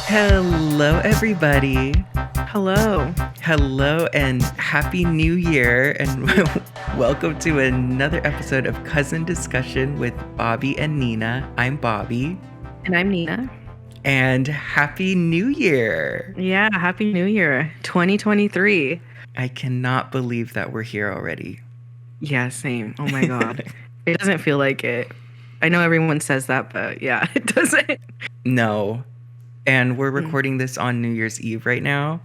Hello, everybody. Hello. Hello, and Happy New Year, and welcome to another episode of Cousin Discussion with Bobby and Nina. I'm Bobby. And I'm Nina. And Happy New Year. Yeah, Happy New Year, 2023. I cannot believe that we're here already. Yeah, same. Oh my God. It doesn't feel like it. I know everyone says that, but yeah, it doesn't. No. And we're recording this on New Year's Eve right now,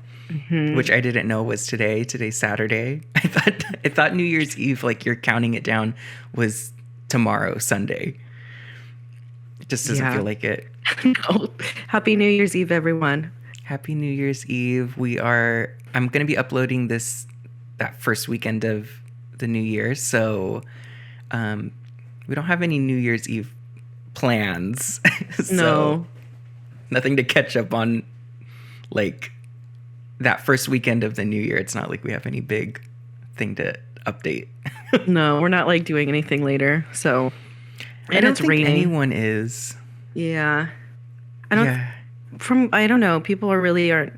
which I didn't know was today. Today's Saturday. I thought New Year's Eve, like you're counting it down, was tomorrow, Sunday. It just doesn't feel like it. No. Happy New Year's Eve, everyone. Happy New Year's Eve. I'm going to be uploading that first weekend of the New Year. So we don't have any New Year's Eve plans. No. Nothing to catch up on, like, that first weekend of the New Year. It's not like we have any big thing to update. No, we're not, like, doing anything later, so... I don't think anyone is. Yeah. I don't know, people aren't...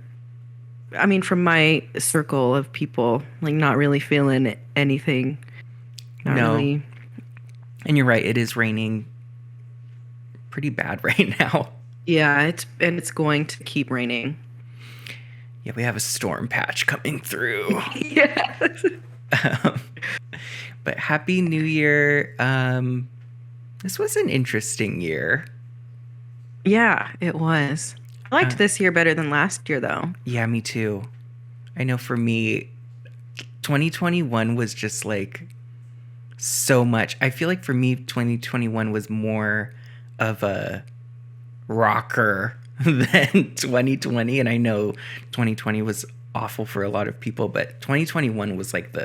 I mean, from my circle of people, like, not really feeling anything. No. Really. And you're right, it is raining pretty bad right now. Yeah, it's going to keep raining. Yeah, we have a storm patch coming through. Yes. But Happy New Year. This was an interesting year. Yeah, it was. I liked this year better than last year, though. Yeah, me too. I know for me, 2021 was just like so much. I feel like for me, 2021 was more of a rocker than 2020, and I know 2020 was awful for a lot of people, but 2021 was like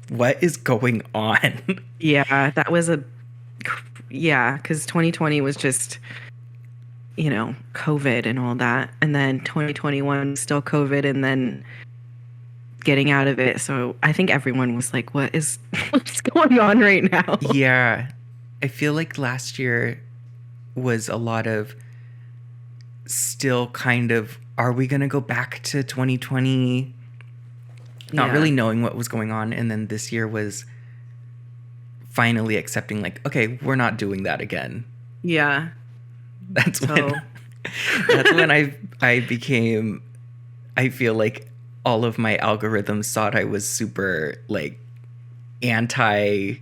what is going on? Yeah, that was because 2020 was just, COVID and all that, and then 2021 still COVID, and then getting out of it. So I think everyone was like, what's going on right now? Yeah, I feel like last year was a lot of still kind of, are we going to go back to 2020? Not really knowing what was going on. And then this year was finally accepting, like, okay, we're not doing that again. Yeah. That's when I feel like all of my algorithms thought I was super, like, anti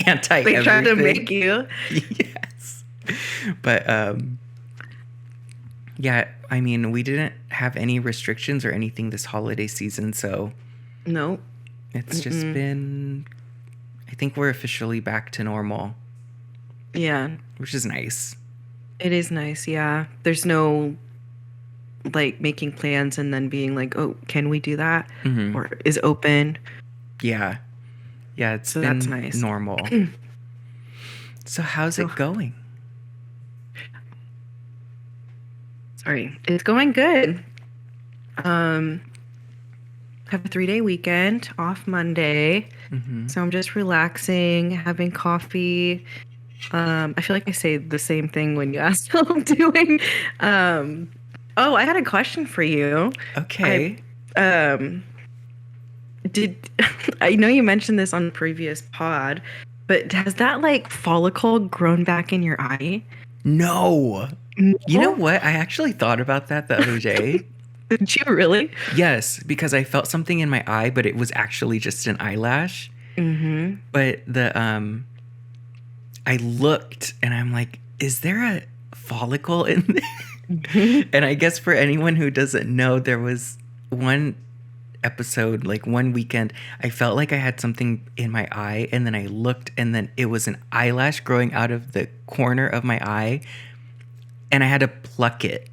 They tried to make you. Yes. But, yeah, I mean, we didn't have any restrictions or anything this holiday season, so... No. It's just been... I think we're officially back to normal. Yeah. Which is nice. It is nice, yeah. There's no, like, making plans and then being like, oh, can we do that? Mm-hmm. Or is open. Yeah. Yeah, so been that's nice. Normal. So how's it going? Sorry. It's going good. Have a 3-day weekend, off Monday. Mm-hmm. So I'm just relaxing, having coffee. I feel like I say the same thing when you ask how I'm doing. I had a question for you. Okay. I know you mentioned this on the previous pod, but has that, like, follicle grown back in your eye? No. You know what? I actually thought about that the other day. Did you really? Yes, because I felt something in my eye, but it was actually just an eyelash. Mm-hmm. But I looked and I'm like, is there a follicle in there? Mm-hmm. And I guess for anyone who doesn't know, there was one episode, like one weekend, I felt like I had something in my eye, and then I looked, and then it was an eyelash growing out of the corner of my eye, and I had to pluck it.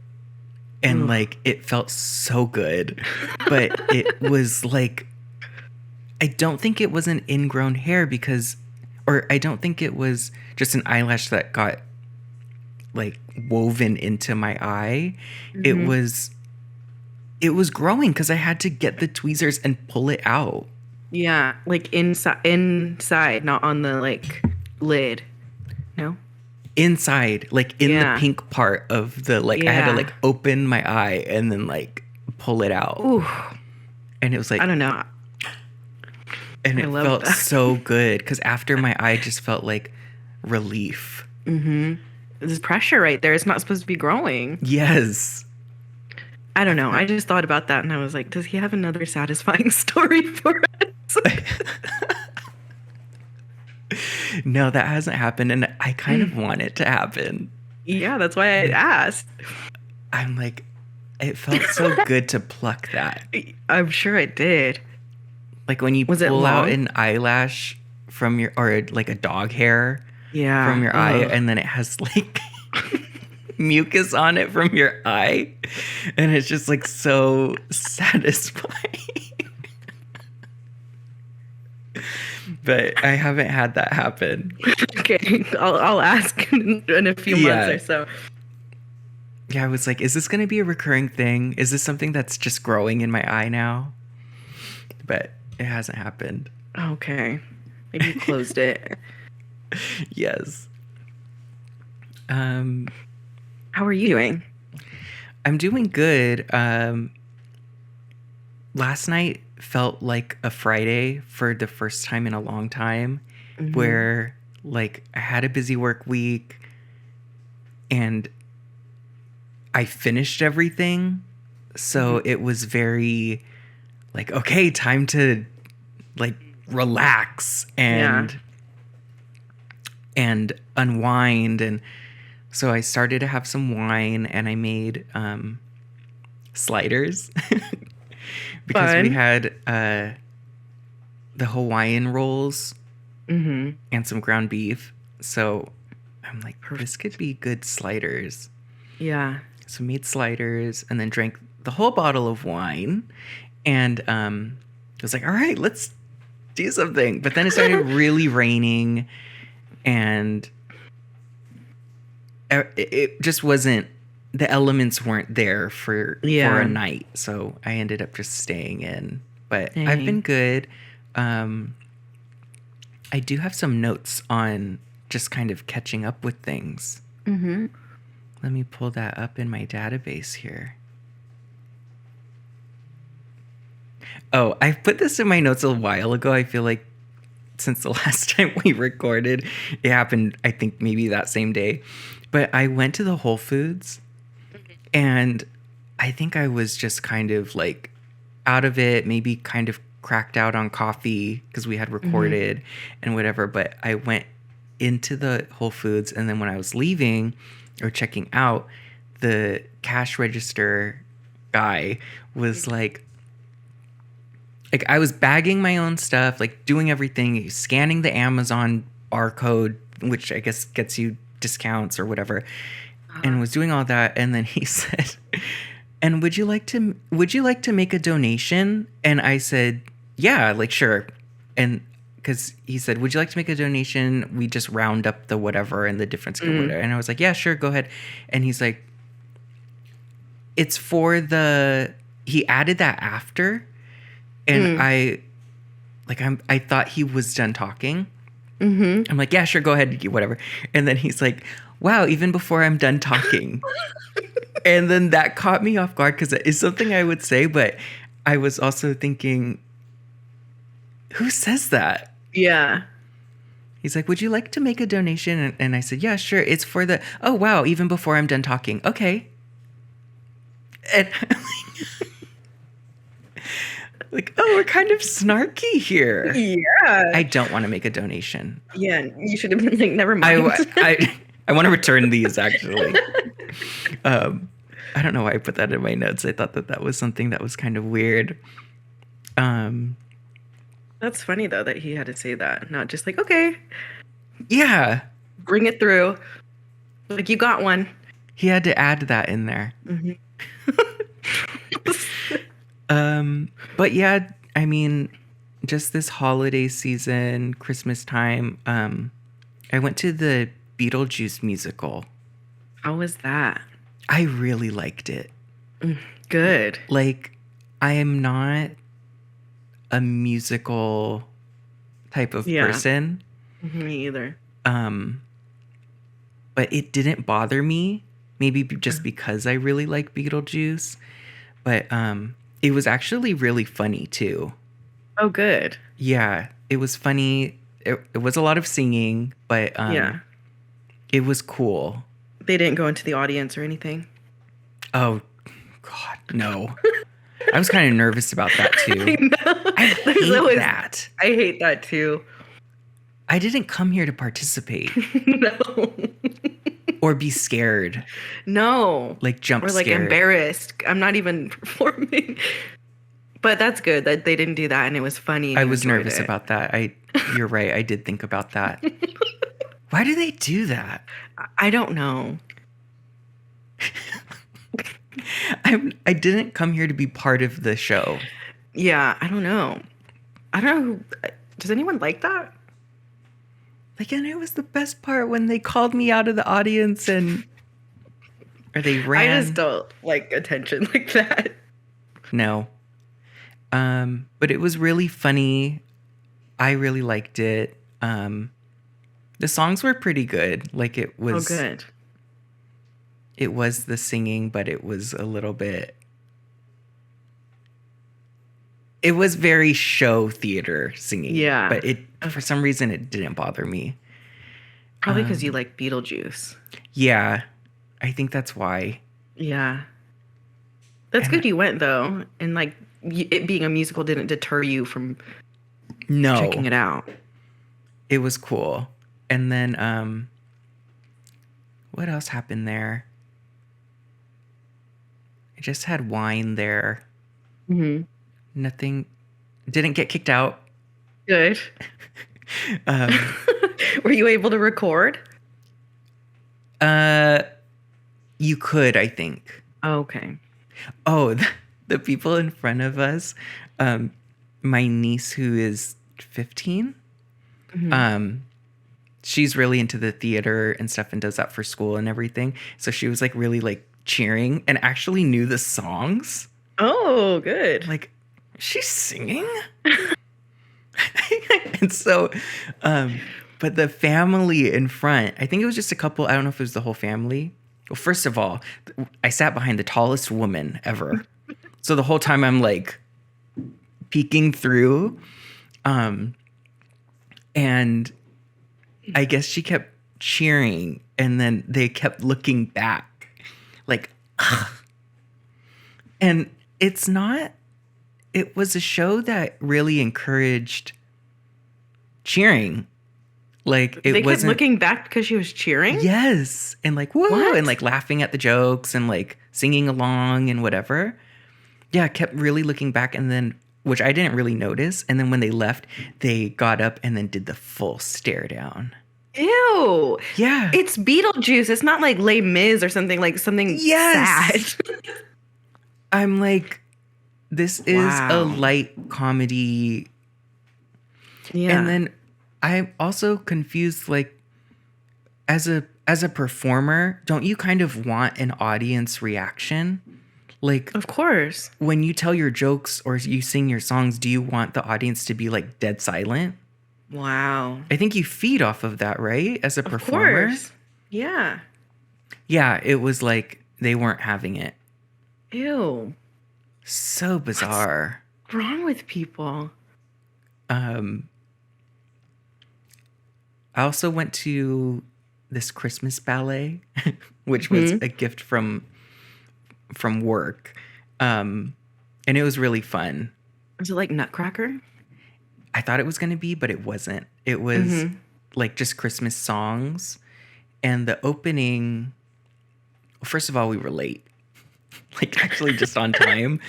And, like, it felt so good. But it was, like, I don't think it was an ingrown hair or I don't think it was just an eyelash that got, like, woven into my eye. Mm-hmm. It was growing because I had to get the tweezers and pull it out. Yeah, like inside, not on the, like, lid. No? inside, like in the pink part of the, like, I had to like open my eye and then like pull it out. Ooh. And it was like, I don't know. And it felt so good because after my eye just felt like relief. There's pressure right there. It's not supposed to be growing. Yes. I don't know. I just thought about that and I was like, does he have another satisfying story for us? No, that hasn't happened. And I kind of want it to happen. Yeah, that's why I asked. I'm like, it felt so good to pluck that. I'm sure it did. Like when you pull out an eyelash from your, or like a dog hair from your eye, and then it has like mucus on it from your eye. And it's just like so satisfying. But I haven't had that happen. Okay, I'll ask in a few months or so. Yeah, I was like, is this going to be a recurring thing? Is this something that's just growing in my eye now? But it hasn't happened. Okay. Maybe you closed it. Yes. How are you doing? I'm doing good. Last night felt like a Friday for the first time in a long time, where like I had a busy work week and I finished everything. So it was very like, okay, time to like relax and unwind. And so I started to have some wine and I made sliders because we had the Hawaiian rolls and some ground beef. So I'm like, this could be good sliders. Yeah. So made sliders and then drank the whole bottle of wine. And I was like, all right, let's do something. But then it started really raining and it just wasn't, the elements weren't there for a night. So I ended up just staying in. But I've been good. I do have some notes on just kind of catching up with things. Let me pull that up in my database here. Oh, I put this in my notes a while ago. I feel like since the last time we recorded, it happened, I think maybe that same day. But I went to the Whole Foods and I think I was just kind of like out of it, maybe kind of cracked out on coffee because we had recorded and whatever. But I went into the Whole Foods and then when I was leaving or checking out, the cash register guy was like I was bagging my own stuff, like doing everything, scanning the Amazon barcode, which I guess gets you discounts or whatever, and was doing all that. And then he said, "And would you like to make a donation?" And I said, "Yeah, like sure." And because he said, "Would you like to make a donation? We just round up the whatever and the difference or whatever." And I was like, "Yeah, sure, go ahead." And he's like, "It's for the." He added that after. And I thought he was done talking. I'm like, yeah, sure, go ahead, whatever. And then he's like, wow, even before I'm done talking. And then that caught me off guard because it is something I would say, but I was also thinking, who says that? Yeah. He's like, would you like to make a donation? And I said, yeah, sure. It's for the, oh, wow, even before I'm done talking. Okay. And like, oh, we're kind of snarky here. Yeah. I don't want to make a donation. Yeah, you should have been like, never mind. I want to return these, actually. I don't know why I put that in my notes. I thought that was something that was kind of weird. That's funny, though, that he had to say that. Not just like, okay. Yeah. Bring it through. Like, you got one. He had to add that in there. But yeah, I mean, just this holiday season, Christmas time, I went to the Beetlejuice musical. How was that? I really liked it. Good. Like, I am not a musical type of person. Me either. but it didn't bother me. Maybe just because I really like Beetlejuice, but it was actually really funny too. Oh, good. Yeah, it was funny. It was a lot of singing, but Yeah. it was cool. They didn't go into the audience or anything. Oh, God, no. I was kind of nervous about that too. I know. I hate that. I hate that too. I didn't come here to participate No. or be scared, No. like jump Or like scared. embarrassed. I'm not even performing. But that's good that they didn't do that and it was funny. And I you was enjoyed nervous it. about that. You're right. I did think about that. Why do they do that? I don't know. I didn't come here to be part of the show. Yeah, I don't know. I don't know. Does anyone like that? Like, and it was the best part when they called me out of the audience or they ran. I just don't like attention like that. No. But it was really funny. I really liked it. The songs were pretty good. Like it was. Oh, good. It was the singing, but it was a little bit. It was very show theater singing. Yeah. But for some reason it didn't bother me. Probably because you like Beetlejuice. Yeah, I think that's why. Yeah. That's good you went though. And like it being a musical didn't deter you from checking it out. It was cool. And then what else happened there? I just had wine there. Mm-hmm. Nothing. Didn't get kicked out. Good. Were you able to record? You could, I think. Oh, okay. Oh, the people in front of us, my niece who is 15, she's really into the theater and stuff and does that for school and everything. So she was like really like cheering and actually knew the songs. Oh, good. Like, she's singing? And so, but the family in front, I think it was just a couple, I don't know if it was the whole family. Well, first of all, I sat behind the tallest woman ever. So the whole time I'm like peeking through. And I guess she kept cheering and then they kept looking back like, ugh. And it was a show that really encouraged cheering. Like They kept looking back because she was cheering? Yes. And like, whoa, What? and like laughing at the jokes and like singing along and whatever. Yeah, I kept really looking back and then, which I didn't really notice. And then when they left, they got up and then did the full stare down. Ew. Yeah. It's Beetlejuice. It's not like Les Mis or something Yes. sad. I'm like, this is a light comedy. Yeah. And then I'm also confused, like, as a performer, don't you kind of want an audience reaction? Like, of course. when you tell your jokes or you sing your songs, do you want the audience to be like dead silent? Wow. I think you feed off of that, right? As a performer. Of course. Yeah. Yeah, it was like they weren't having it. Ew. So bizarre. What's wrong with people? I also went to this Christmas ballet, which was a gift from work. And it was really fun. Was it like Nutcracker? I thought it was going to be, but it wasn't. It was like just Christmas songs. And the opening, first of all, we were late. Like actually just on time.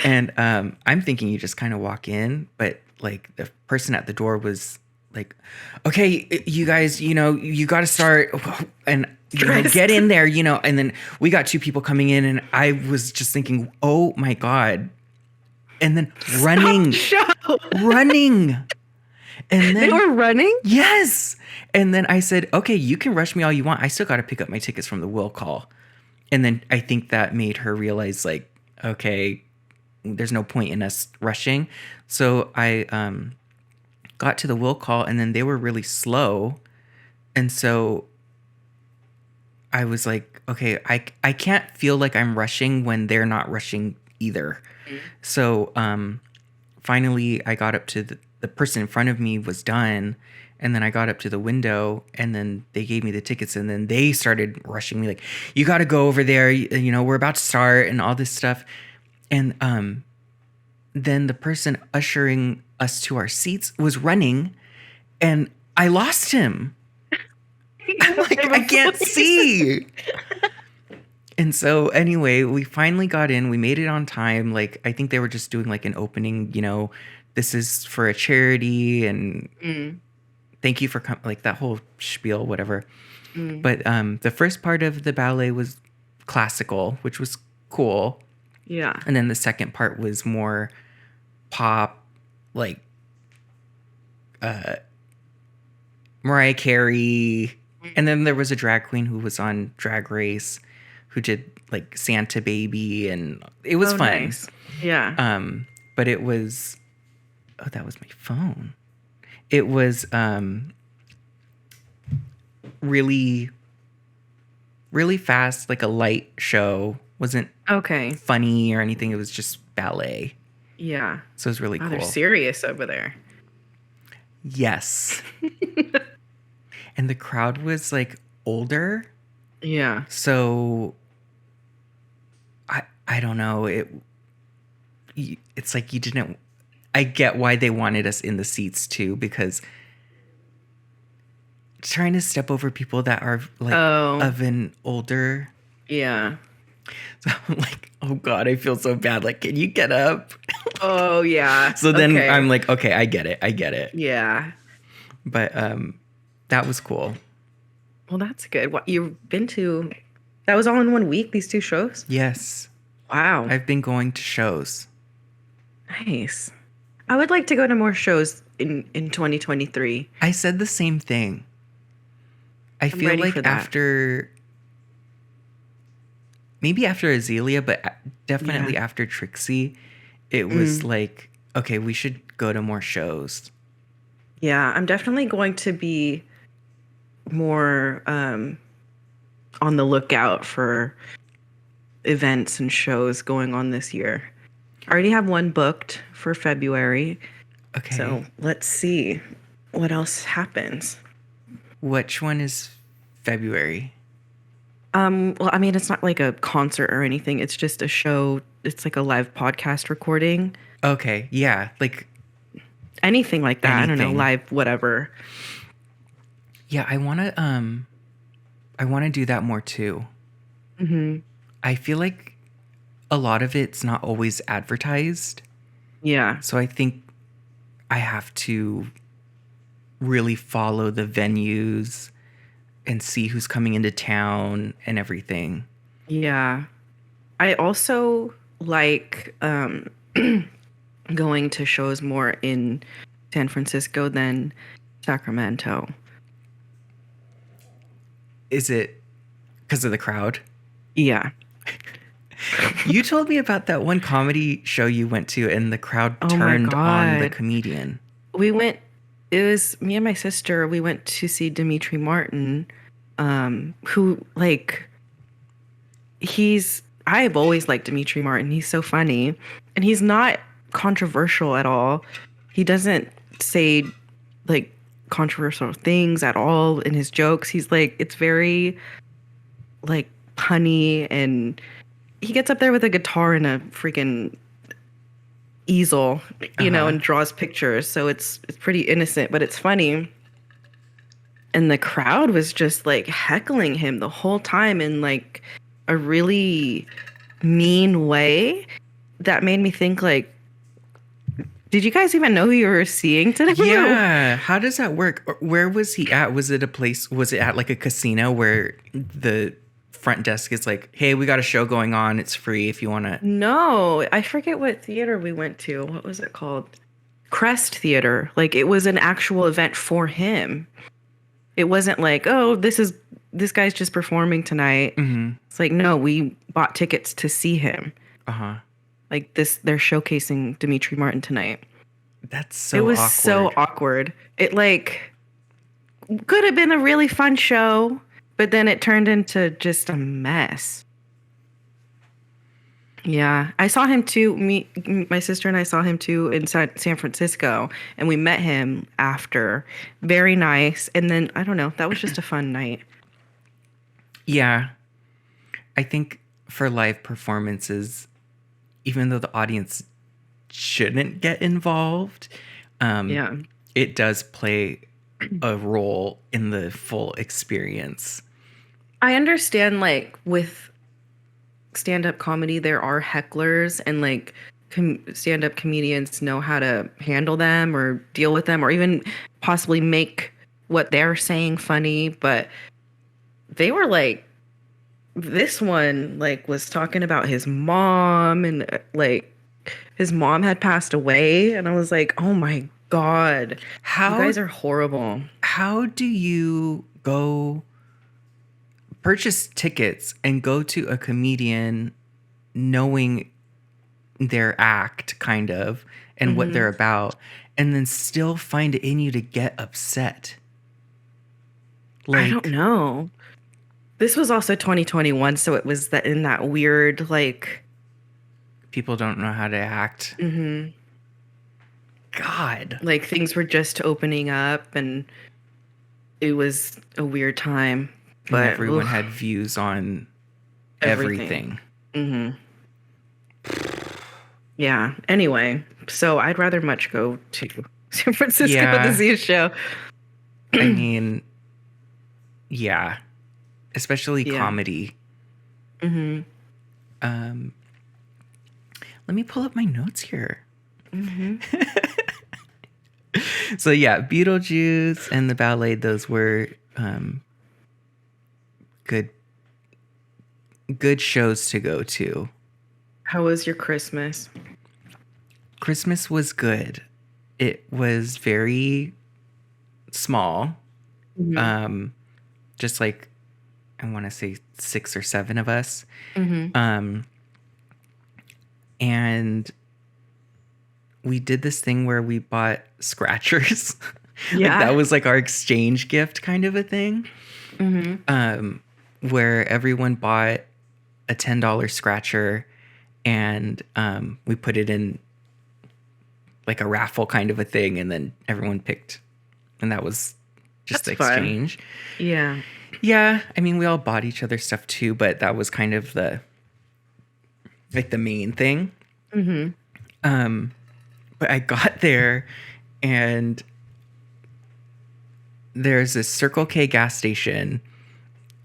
And I'm thinking you just kind of walk in, but like the person at the door was like, okay, you guys, you know, you got to start and you know, get in there, you know. And then we got two people coming in and I was just thinking, oh my God. And then running. And then they were running? Yes. And then I said, okay, you can rush me all you want. I still got to pick up my tickets from the will call. And then I think that made her realize like, okay, there's no point in us rushing. So I got to the will call and then they were really slow. And so I was like, okay, I can't feel like I'm rushing when they're not rushing either. So finally I got up to the person in front of me was done, and then I got up to the window, and then they gave me the tickets, and then they started rushing me like, you got to go over there, you know, we're about to start and all this stuff. And then the person ushering us to our seats was running, and I lost him. I'm like, I can't see. And so anyway, we finally got in. We made it on time. Like, I think they were just doing like an opening, you know, this is for a charity and thank you for coming, like that whole spiel, whatever. But the first part of the ballet was classical, which was cool. Yeah. And then the second part was more pop, like Mariah Carey. And then there was a drag queen who was on Drag Race who did like Santa Baby, and it was fun. Nice. Yeah. But it was, oh, that was my phone. It was really, really fast, like a light show. Wasn't funny or anything. It was just ballet. Yeah. So it was really cool. They're serious over there. Yes. And the crowd was like older. Yeah. So I don't know. It's like you didn't. I get why they wanted us in the seats too, because trying to step over people that are like of an older. Yeah. So I'm like, oh God, I feel so bad. Like, can you get up? Oh yeah. So then I'm like, okay, I get it. Yeah. But that was cool. Well, that's good. What you've been to? That was all in 1 week. These 2 shows. Yes. Wow. I've been going to shows. Nice. I would like to go to more shows in 2023. I said the same thing. I feel like maybe after Azealia, but definitely after Trixie, it was like, okay, we should go to more shows. Yeah, I'm definitely going to be more on the lookout for events and shows going on this year. I already have one booked for February. Okay. So let's see what else happens. Which one is February? Well, I mean, it's not like a concert or anything. It's just a show. It's like a live podcast recording. Okay. Yeah. Like anything like that. Anything. I don't know, live, whatever. Yeah. I want to do that more too. Mm-hmm. I feel like a lot of it's not always advertised. Yeah. So I think I have to really follow the venues and see who's coming into town and everything. Yeah. I also like going to shows more in San Francisco than Sacramento. Is it because of the crowd? Yeah. You told me about that one comedy show you went to and the crowd turned on the comedian. We went, it was me and my sister, we went to see Dimitri Martin, who like, I've always liked Dimitri Martin. He's so funny and he's not controversial at all. He doesn't say like controversial things at all in his jokes. He's like, it's very like punny, and he gets up there with a guitar and a freaking easel, you know, and draws pictures. So it's pretty innocent, but it's funny. And the crowd was just like heckling him the whole time in like a really mean way that made me think like, did you guys even know who you were seeing today? Yeah. How does that work? Where was he at? Was it at like a casino where the front desk is like, hey, we got a show going on. It's free if you want to. No, I forget what theater we went to. What was it called? Crest Theater. Like it was an actual event for him. It wasn't like, oh, this guy's just performing tonight. Mm-hmm. It's like, no, we bought tickets to see him. Uh-huh. Like they're showcasing Dimitri Martin tonight. That's so awkward. It was awkward. so awkward. It like could have been a really fun show, But then it turned into just a mess. Yeah, I saw him too. My sister and I saw him too in San Francisco, and we met him after. Very nice. And then I don't know, that was just a fun night. Yeah. I think for live performances, even though the audience shouldn't get involved, Yeah. it does play a role in the full experience. I understand, like, with stand-up comedy, there are hecklers, and like stand-up comedians know how to handle them or deal with them or even possibly make what they're saying funny. But they were like, this one like was talking about his mom, and like his mom had passed away, and I was like, oh my God, you How guys are horrible. how do you go purchase tickets and go to a comedian knowing their act kind of and what they're about, and then still find it in you to get upset? I don't Like, know. This was also 2021, so it was that in that weird like people don't know how to act. God. like things were just opening up, and it was a weird time. And But everyone had views on everything. Yeah. Anyway, so I'd rather much go to San Francisco Yeah. to see a show. I mean, yeah. Especially Yeah. comedy. Let me pull up my notes here. So yeah, Beetlejuice and the ballet, those were good shows to go to. How was your Christmas? Christmas was good. It was very small. Just like, I want to say 6 or 7 of us. And we did this thing where we bought scratchers. Yeah. Like that was like our exchange gift kind of a thing. Where everyone bought a $10 scratcher, and we put it in like a raffle kind of a thing, and then everyone picked, and that was just the That's fun. exchange. Yeah. Yeah, I mean, we all bought each other stuff too, but that was kind of the main thing. But I got there, and there's a Circle K gas station,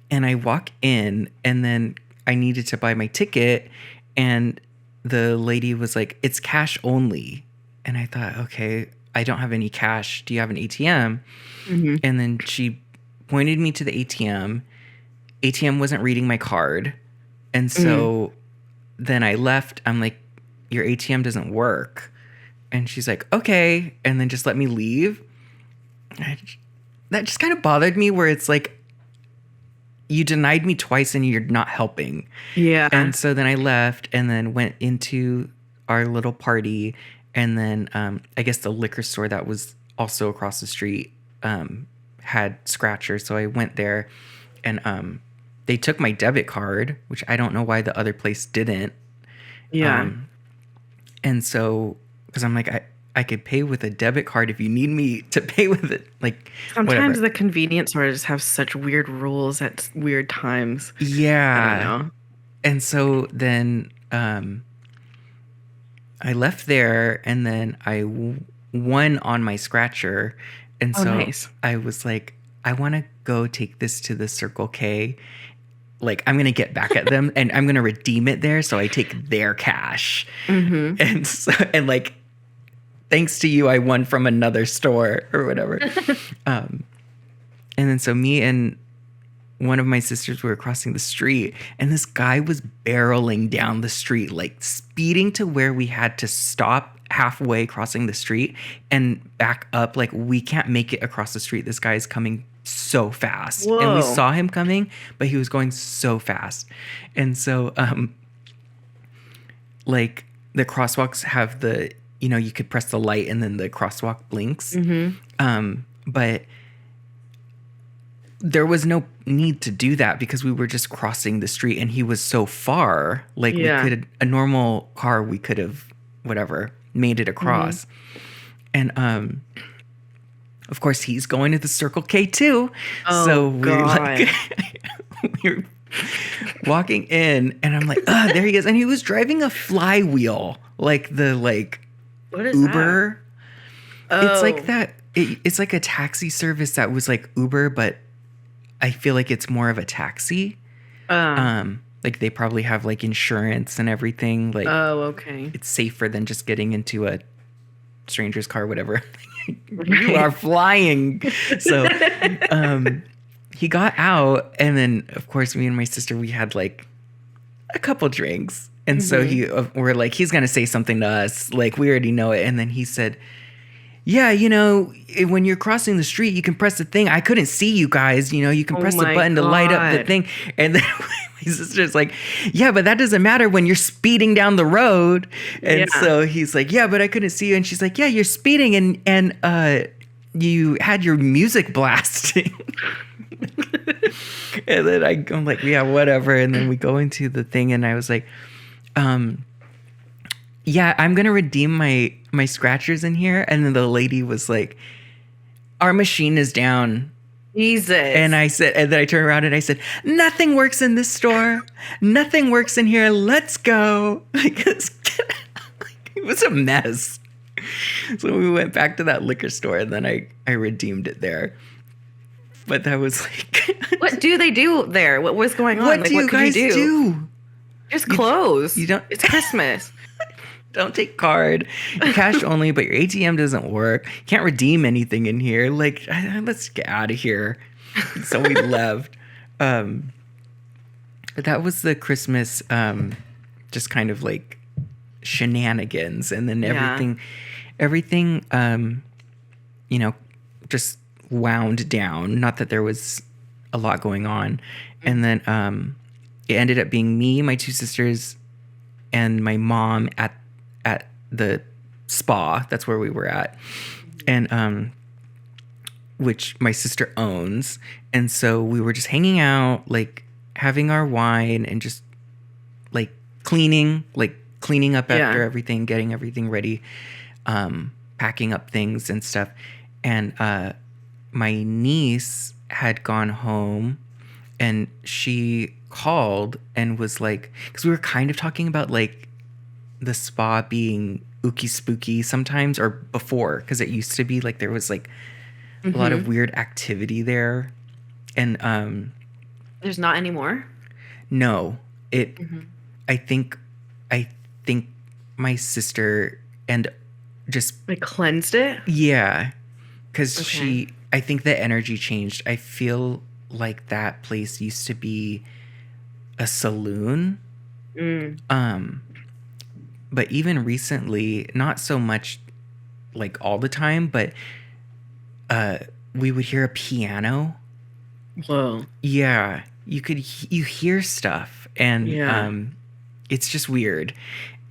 and I walk in, and then I needed to buy my ticket, and the lady was like, "It's cash only." And I thought, okay, I don't have any cash. Do you have an ATM? And then she pointed me to the ATM. ATM wasn't reading my card. And so then I left. I'm like, your ATM doesn't work. And she's like, okay. And then just let me leave. That just kind of bothered me, where it's like, you denied me twice and you're not helping. Yeah. And so then I left and then went into our little party. And then I guess the liquor store that was also across the street had scratchers. So I went there, and they took my debit card, which I don't know why the other place didn't. Yeah. And so, because I'm like, I could pay with a debit card if you need me to pay with it. Like, Sometimes whatever. the convenience stores have such weird rules at weird times. Yeah. I don't know. And so then I left there, and then I won on my scratcher. And so nice. I was like, I want to go take this to the Circle K. Like, I'm going to get back at them, and I'm going to redeem it there. So I take their cash. And so, and like, thanks to you, I won from another store or whatever. And then so me and one of my sisters were crossing the street, and this guy was barreling down the street, like speeding to where we had to stop halfway crossing the street and back up. Like, we can't make it across the street. This guy is coming so fast. Whoa. And we saw him coming, but he was going so fast. And so, like, the crosswalks have the, you could press the light and then the crosswalk blinks. But there was no need to do that because we were just crossing the street and he was so far. Like a normal car, we could have whatever made it across. And of course he's going to the Circle K too. Oh, so we're God. like we're walking in and I'm like, there he is. And he was driving a flywheel, like the what is Uber. That? It's like that. It's like a taxi service that was like Uber, but I feel like it's more of a taxi. Like they probably have like insurance and everything. Like, okay. It's safer than just getting into a stranger's car, whatever. You are flying. So, he got out, and then of course me and my sister, we had like a couple drinks, and so we're like, he's gonna say something to us, like we already know it, and then he said, yeah, you know, when you're crossing the street, you can press the thing. I couldn't see you guys. You know, you can press the button to light up the thing. And then my sister's like, yeah, but that doesn't matter when you're speeding down the road. And so he's like, yeah, but I couldn't see you. And she's like, yeah, you're speeding and you had your music blasting. And then I'm like, yeah, whatever. And then we go into the thing and I was like, yeah, I'm going to redeem my scratchers in here. And then the lady was like, our machine is down. Jesus. And I said, and then I turned around and I said, nothing works in this store. Nothing works in here. Let's go. Because it was a mess. So we went back to that liquor store and then I redeemed it there. But that was like... What do they do there? What was going on? What do you guys do? Just close. You don't... It's Christmas. Don't take card, cash only, but your ATM doesn't work. Can't redeem anything in here. Like, let's get out of here. So we left. But that was the Christmas, just kind of like shenanigans. And then everything, you know, just wound down. Not that there was a lot going on. And then it ended up being me, my two sisters, and my mom at the spa. That's where we were at. And which my sister owns. And so we were just hanging out, like having our wine and just like cleaning up after everything, getting everything ready, packing up things and stuff. And my niece had gone home and she called and was like, because we were kind of talking about like the spa being ooky spooky sometimes, or before, because it used to be like there was like a lot of weird activity there. And there's not anymore. No, it I think my sister and just like cleansed it. Yeah, because I think the energy changed. I feel like that place used to be a saloon. But even recently, not so much like all the time, but we would hear a piano. Whoa. Yeah, you hear stuff, and it's just weird.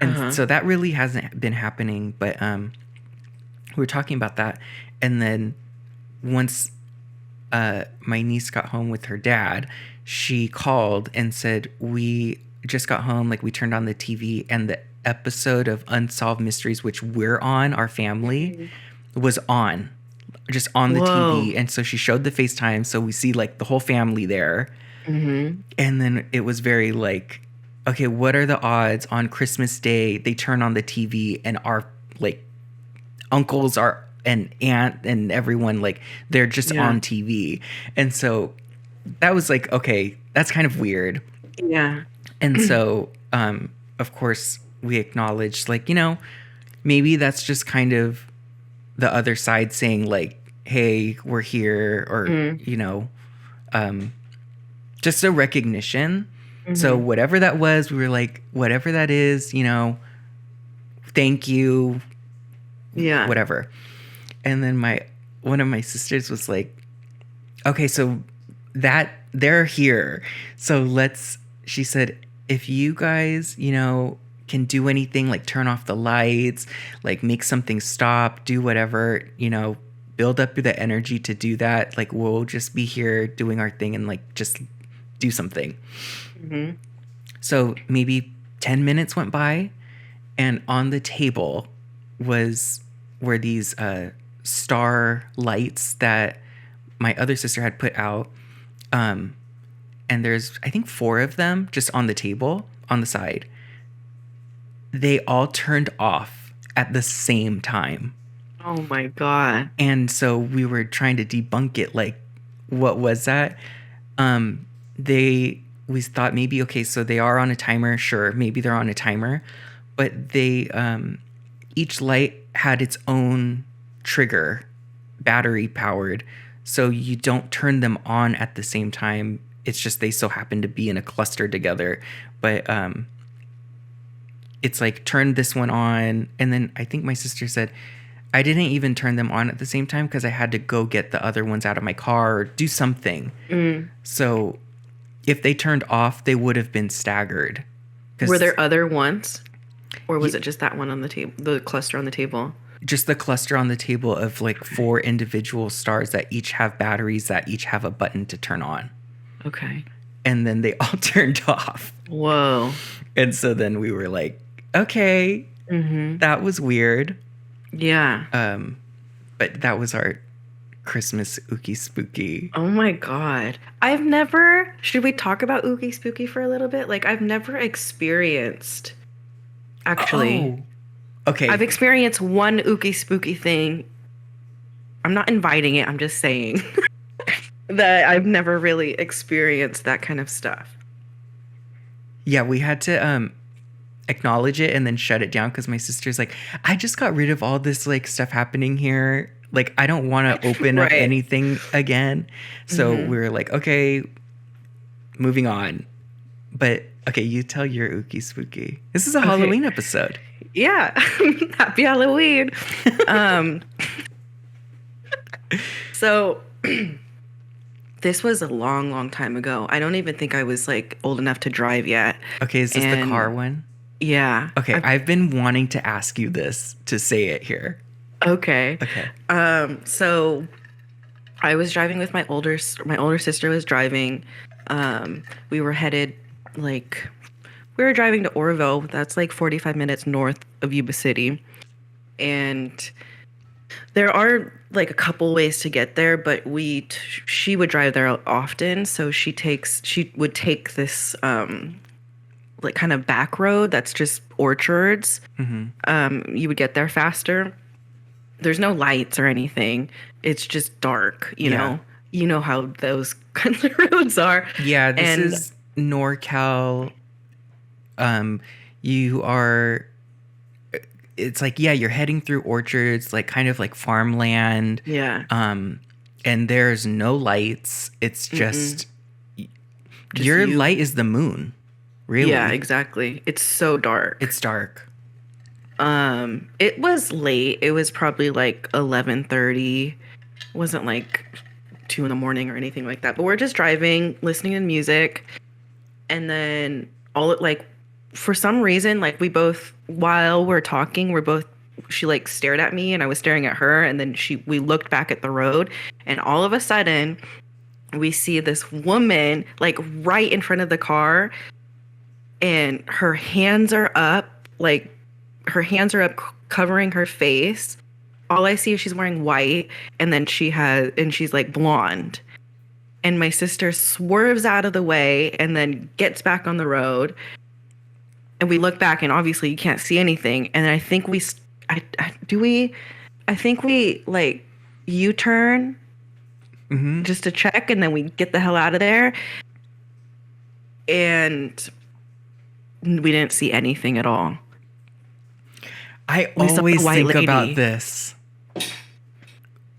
And so that really hasn't been happening, but we were talking about that. And then once my niece got home with her dad, she called and said, we just got home, like we turned on the TV and the episode of Unsolved Mysteries, which we're on, our family, was on, just on the TV. And so she showed the FaceTime, so we see like the whole family there. And then it was very like, okay, what are the odds on Christmas Day they turn on the TV and our like uncles are and aunt and everyone, like they're just on TV. And so that was like, okay, that's kind of weird. Yeah. And so of course we acknowledged, like, you know, maybe that's just kind of the other side saying like, hey, we're here, or you know, just a recognition. So whatever that was, we were like, whatever that is, you know, thank you. Yeah. Whatever. And then one of my sisters was like, okay, so that they're here. So she said, if you guys, you know, can do anything, like turn off the lights, like make something stop, do whatever, you know, build up the energy to do that. Like, we'll just be here doing our thing and like just do something. Mm-hmm. So maybe 10 minutes went by, and on the table were these star lights that my other sister had put out. And there's, I think, 4 of them just on the table on the side. They all turned off at the same time. Oh my God. And so we were trying to debunk it. Like, what was that? We thought maybe, okay, so they are on a timer. Sure, maybe they're on a timer, but they, each light had its own trigger, battery powered. So you don't turn them on at the same time. It's just they so happen to be in a cluster together. But it's like, turn this one on. And then I think my sister said, I didn't even turn them on at the same time because I had to go get the other ones out of my car or do something. So if they turned off, they would have been staggered. Were there other ones? Or was it just that one on the table, the cluster on the table? Just the cluster on the table of like 4 individual stars that each have batteries that each have a button to turn on. Okay. And then they all turned off. Whoa. And so then we were like, okay, that was weird. Yeah. But that was our Christmas ooky spooky. Oh my God. Should we talk about ooky spooky for a little bit? Like, I've never experienced, actually. Oh, okay. I've experienced one ooky spooky thing. I'm not inviting it. I'm just saying that I've never really experienced that kind of stuff. Yeah, we had to acknowledge it and then shut it down because my sister's like, I just got rid of all this like stuff happening here. Like, I don't want to open up anything again. So we were like, okay, moving on. But okay, you tell your ooky spooky. This is a Halloween episode. Yeah. Happy Halloween. So this was a long, long time ago. I don't even think I was like old enough to drive yet. Okay, is this the car one? Yeah. Okay, I've been wanting to ask you this to say it here. Okay. Okay. So I was driving with my older sister was driving. We were headed we were driving to Oroville. That's like 45 minutes north of Yuba City. And there are like a couple ways to get there, but she would drive there often. So she would take this like kind of back road that's just orchards. You would get there faster. There's no lights or anything. It's just dark, you know. You know how those kinds of roads are. Yeah, this is NorCal. It's like, yeah, you're heading through orchards, like kind of like farmland. Yeah. And there's no lights. It's just your light is the moon. Really? Yeah, exactly. It's so dark. It's dark. It was late. It was probably like 11:30. It wasn't like 2 a.m. or anything like that. But we're just driving, listening to music, and then for some reason, like while we're talking, she like stared at me and I was staring at her, and then we looked back at the road, and all of a sudden we see this woman like right in front of the car, and her hands are up, covering her face. All I see is she's wearing white, and then she's like blonde. And my sister swerves out of the way and then gets back on the road. And we look back, and obviously you can't see anything. And I think I think we like U-turn just to check, and then we get the hell out of there. And we didn't see anything at all. I always think about this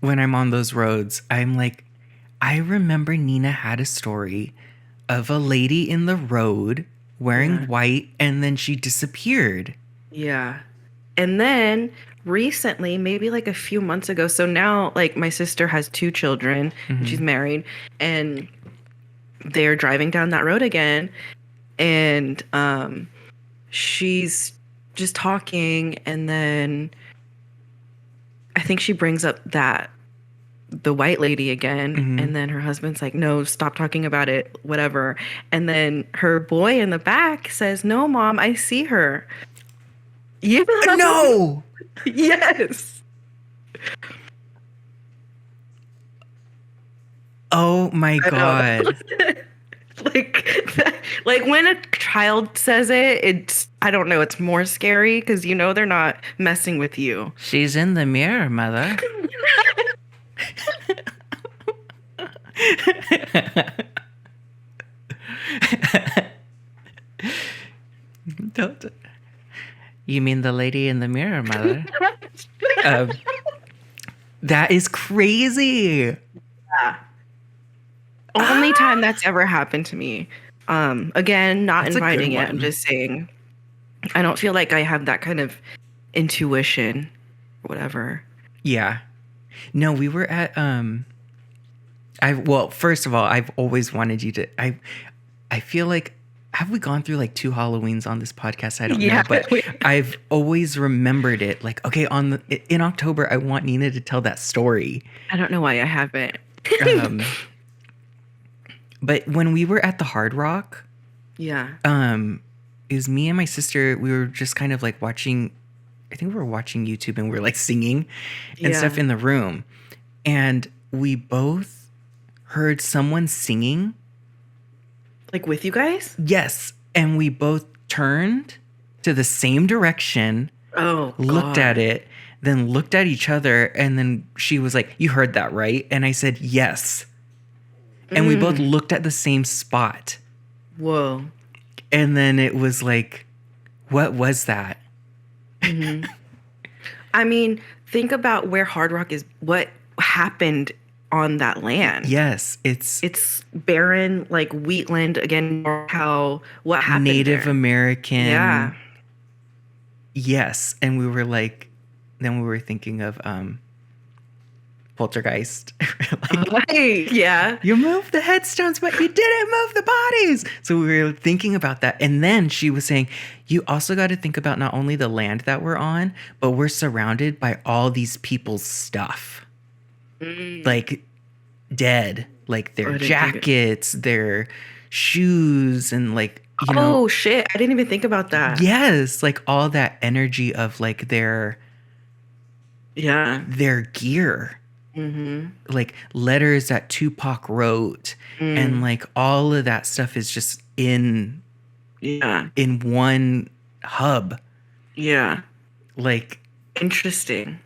when I'm on those roads. I'm like, I remember Nina had a story of a lady in the road wearing white, and then she disappeared. Yeah. And then recently, maybe like a few months ago, so now like my sister has 2 children, and she's married, and they're driving down that road again, and she's just talking, and then I think she brings up that the white lady again. Mm-hmm. And then her husband's like, no, stop talking about it, whatever. And then her boy in the back says, no, mom, I see her. Yeah. No. Yes. Oh my I know. God. Like when a child says it, it's, I don't know, it's more scary because you know they're not messing with you. She's in the mirror, mother. Don't. You mean the lady in the mirror, mother? um, that is crazy. Yeah. Only time that's ever happened to me. Again, not That's a good inviting it. one. I'm just saying, I don't feel like I have that kind of intuition, or whatever. Yeah. No, we were at well, first of all, I've always wanted you to I feel like, have we gone through like 2 Halloweens on this podcast? I don't know, but I've always remembered it. Like, okay, in October, I want Nina to tell that story. I don't know why I haven't. But when we were at the Hard Rock, Yeah. it was me and my sister. We were just kind of like watching. I think we were watching YouTube and we were like singing and stuff in the room, and we both heard someone singing. Like with you guys? Yes, and we both turned to the same direction. Oh, looked at it, then looked at each other, and then she was like, "You heard that, right?" And I said, "Yes." And we both looked at the same spot. Whoa. And then it was like, what was that? Mm-hmm. I mean, think about where Hard Rock is. What happened on that land? Yes, it's barren, like wheatland again. What happened? Native there? American. Yeah. Yes, and we were like, then we were thinking of Poltergeist. Right. Yeah. You moved the headstones, but you didn't move the bodies. So we were thinking about that. And then she was saying, you also got to think about not only the land that we're on, but we're surrounded by all these people's stuff. Like dead, like their jackets, their shoes, and like, you know. Oh, shit. I didn't even think about that. Yes. Like all that energy of like their gear. Mm-hmm. Like letters that Tupac wrote, and like all of that stuff is just in one hub. Yeah. Like interesting.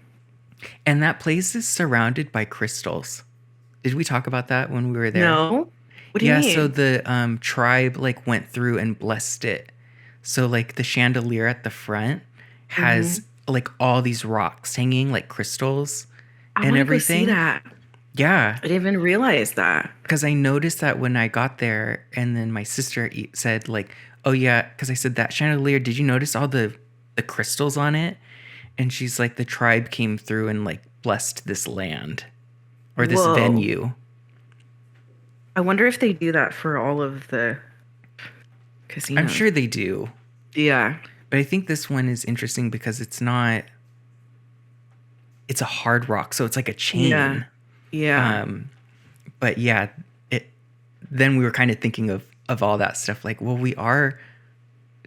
And that place is surrounded by crystals. Did we talk about that when we were there? No. What do you mean? Yeah, so the tribe like went through and blessed it. So like the chandelier at the front has like all these rocks hanging, like crystals. And everything. Go see that. Yeah. I didn't even realize that. Because I noticed that when I got there, and then my sister said like, oh yeah, because I said, that chandelier, did you notice all the crystals on it? And she's like, the tribe came through and like blessed this land or this venue. I wonder if they do that for all of the casinos. I'm sure they do. Yeah. But I think this one is interesting because it's a Hard Rock, so it's like a chain. Yeah. But yeah, then we were kind of thinking of all that stuff. Like, well, we are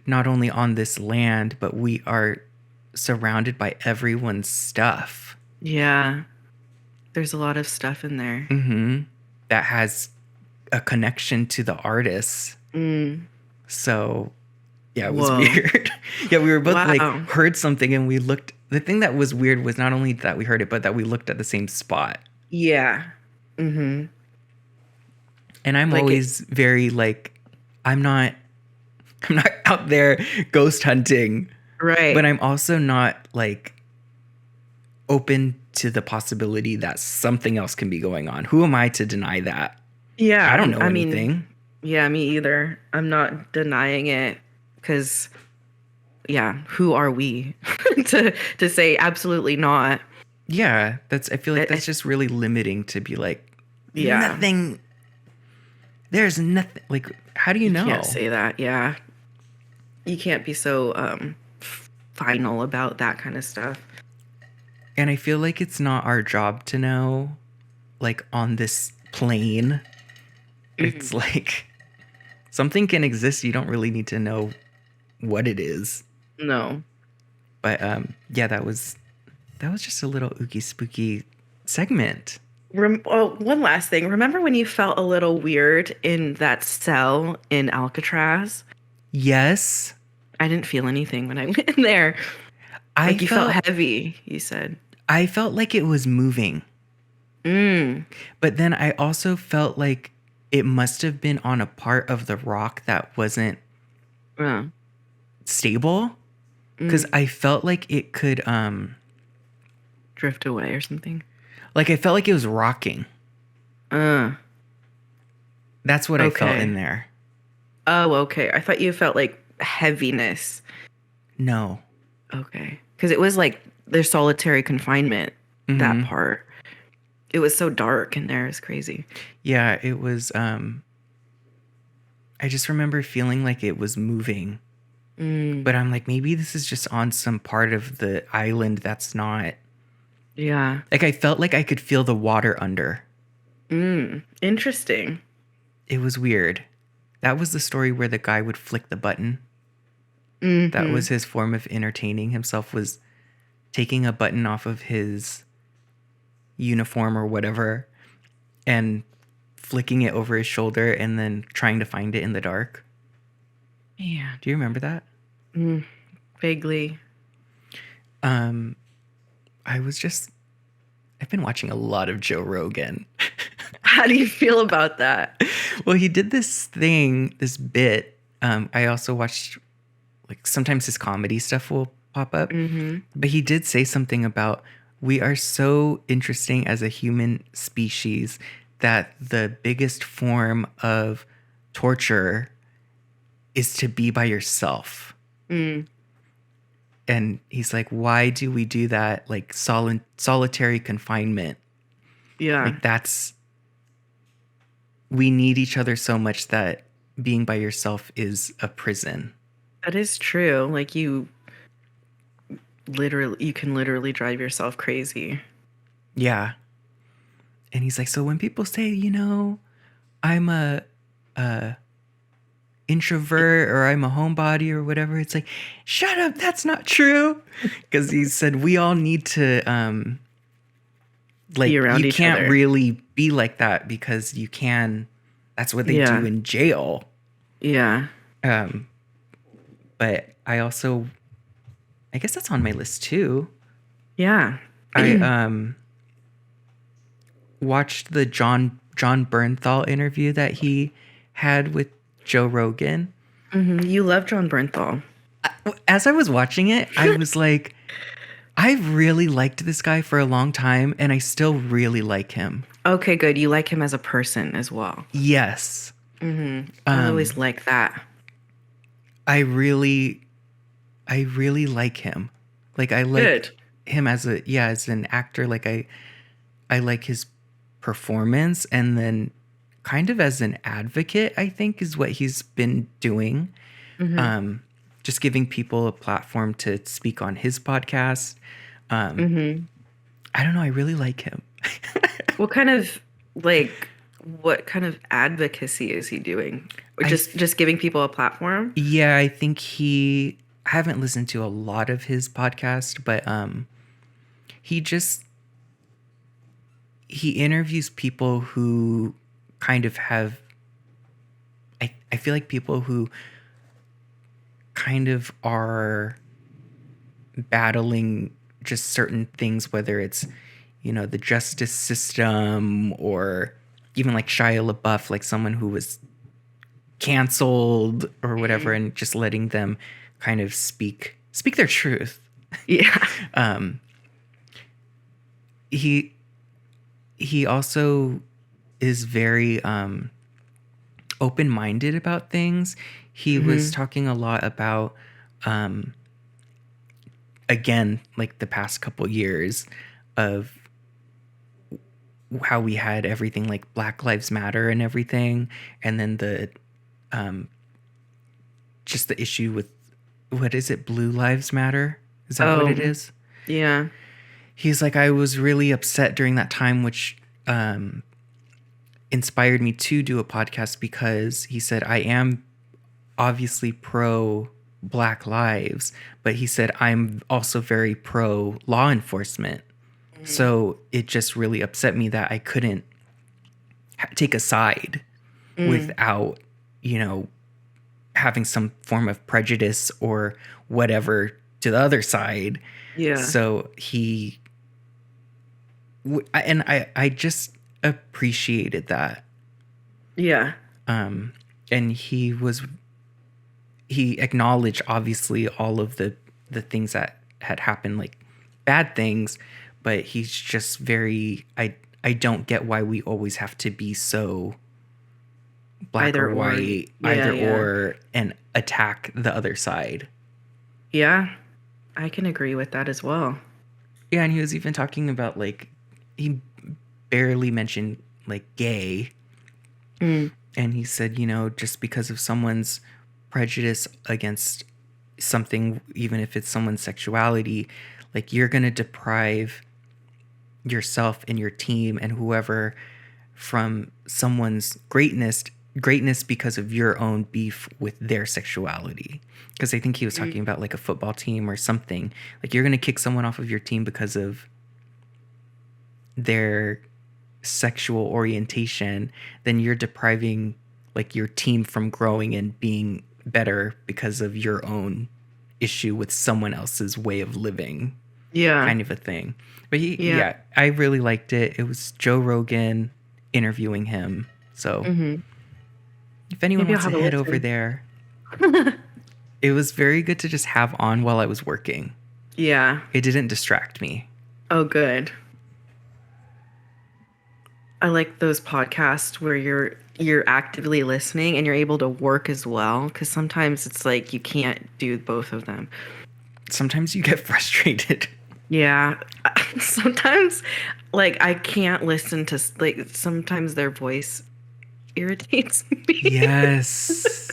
not only on this land, but we are surrounded by everyone's stuff. Yeah. There's a lot of stuff in there. Mm-hmm. That has a connection to the artists. So, yeah, it was weird. Yeah, we were both like heard something and we looked. The thing that was weird was not only that we heard it, but that we looked at the same spot. Yeah. Mm-hmm. And I'm like always very like, I'm not out there ghost hunting. Right. But I'm also not like open to the possibility that something else can be going on. Who am I to deny that? Yeah. I don't know anything. Yeah, me either. I'm not denying it because, yeah, who are we to say absolutely not? Yeah, I feel like that's just really limiting to be like, nothing. There's nothing. Like, how do you know? You can't say that. Yeah, you can't be so final about that kind of stuff. And I feel like it's not our job to know. like on this plane. It's like something can exist. You don't really need to know what it is. No. But yeah, that was just a little ooky spooky segment. One last thing. Remember when you felt a little weird in that cell in Alcatraz? Yes. I didn't feel anything when I went in there. Like you felt heavy, you said. I felt like it was moving. But then I also felt like it must have been on a part of the rock that wasn't stable. Because I felt like it could drift away or something. Like I felt like it was rocking. That's what I felt in there. Oh, okay. I thought you felt like heaviness. No. Okay. Because it was like their solitary confinement, that part. It was so dark in there. It's crazy. Yeah, it was. I just remember feeling like it was moving. But I'm like, maybe this is just on some part of the island that's not. Yeah. Like I felt like I could feel the water under. Interesting. It was weird. That was the story where the guy would flick the button. That was his form of entertaining himself, was taking a button off of his uniform or whatever and flicking it over his shoulder and then trying to find it in the dark. Yeah. Do you remember that? Vaguely. I've been watching a lot of Joe Rogan. How do you feel about that? Well, he did this bit. I also watched, like, sometimes his comedy stuff will pop up. But he did say something about, we are so interesting as a human species that the biggest form of torture is to be by yourself. And he's like, why do we do that? Like solitary confinement. Yeah. Like we need each other so much that being by yourself is a prison. That is true. Like you can literally drive yourself crazy. Yeah. And he's like, so when people say, I'm a introvert or I'm a homebody or whatever, it's like, shut up, that's not true. Because he said we all need to be around you each can't other. really be like that because you can. That's what they do in jail. Yeah. But I guess that's on my list too. Yeah. I watched the Jon Bernthal interview that he had with Joe Rogan. You love Jon Bernthal. As I was watching it, I was like, I've really liked this guy for a long time, and I still really like him. Okay, good. You like him as a person as well. Yes. I always like that. I really like him. Like I like him as an actor. Like I like his performance, and then kind of as an advocate, I think is what he's been doing. Just giving people a platform to speak on his podcast. I don't know. I really like him. What kind of advocacy is he doing? Or just giving people a platform? Yeah, I think I haven't listened to a lot of his podcast, but he interviews people who kind of have, I feel like people who kind of are battling just certain things, whether it's, the justice system or even like Shia LaBeouf, like someone who was canceled or whatever, and just letting them kind of speak their truth. Yeah. He also is very open-minded about things. He was talking a lot about again, like the past couple years of how we had everything like Black Lives Matter and everything, and then the just the issue with, what is it, Blue Lives Matter? Is that what it is? Yeah. He's like, I was really upset during that time, which um, inspired me to do a podcast because he said, I am obviously pro Black lives, but he said, I'm also very pro law enforcement. So it just really upset me that I couldn't take a side without, you know, having some form of prejudice or whatever to the other side. Yeah. So I just appreciated that. Yeah. And he acknowledged obviously all of the things that had happened, like bad things, but he's just very, I don't get why we always have to be so black Either or white, or, and attack the other side. Yeah, I can agree with that as well. Yeah, and he was even talking about, like, he barely mentioned, like, gay. And he said, you know, just because of someone's prejudice against something, even if it's someone's sexuality, like, you're going to deprive yourself and your team and whoever from someone's greatness because of your own beef with their sexuality. Because I think he was talking about like a football team or something. Like, you're going to kick someone off of your team because of their sexual orientation, then you're depriving like your team from growing and being better because of your own issue with someone else's way of living. Yeah. Kind of a thing. But I really liked it. It was Joe Rogan interviewing him. So if anyone wants to head over there, it was very good to just have on while I was working. Yeah. It didn't distract me. Oh, good. I like those podcasts where you're actively listening and you're able to work as well, because sometimes it's like you can't do both of them. Sometimes you get frustrated. Yeah. Sometimes, like, I can't listen to, like, sometimes their voice irritates me. Yes.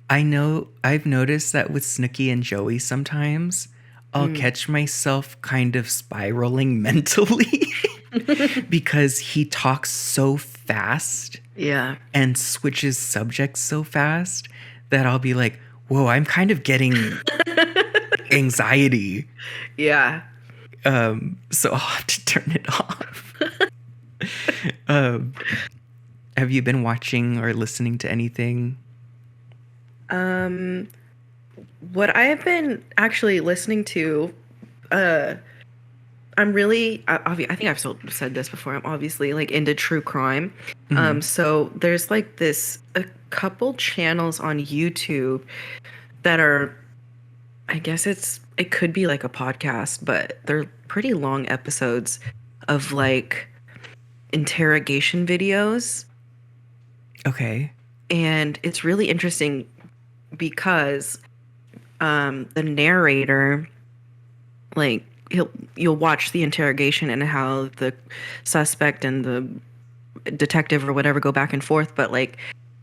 I know, I've noticed that with Snooki and Joey sometimes I'll catch myself kind of spiraling mentally because he talks so fast. Yeah. And switches subjects so fast that I'll be like, whoa, I'm kind of getting anxiety. Yeah. So I'll have to turn it off. Have you been watching or listening to anything? What I have been actually listening to, I'm really, I think I've said this before, I'm obviously like into true crime. So there's like a couple channels on YouTube that are, I guess it could be like a podcast, but they're pretty long episodes of like interrogation videos. Okay. And it's really interesting because the narrator, like, you'll watch the interrogation and how the suspect and the detective or whatever go back and forth, but like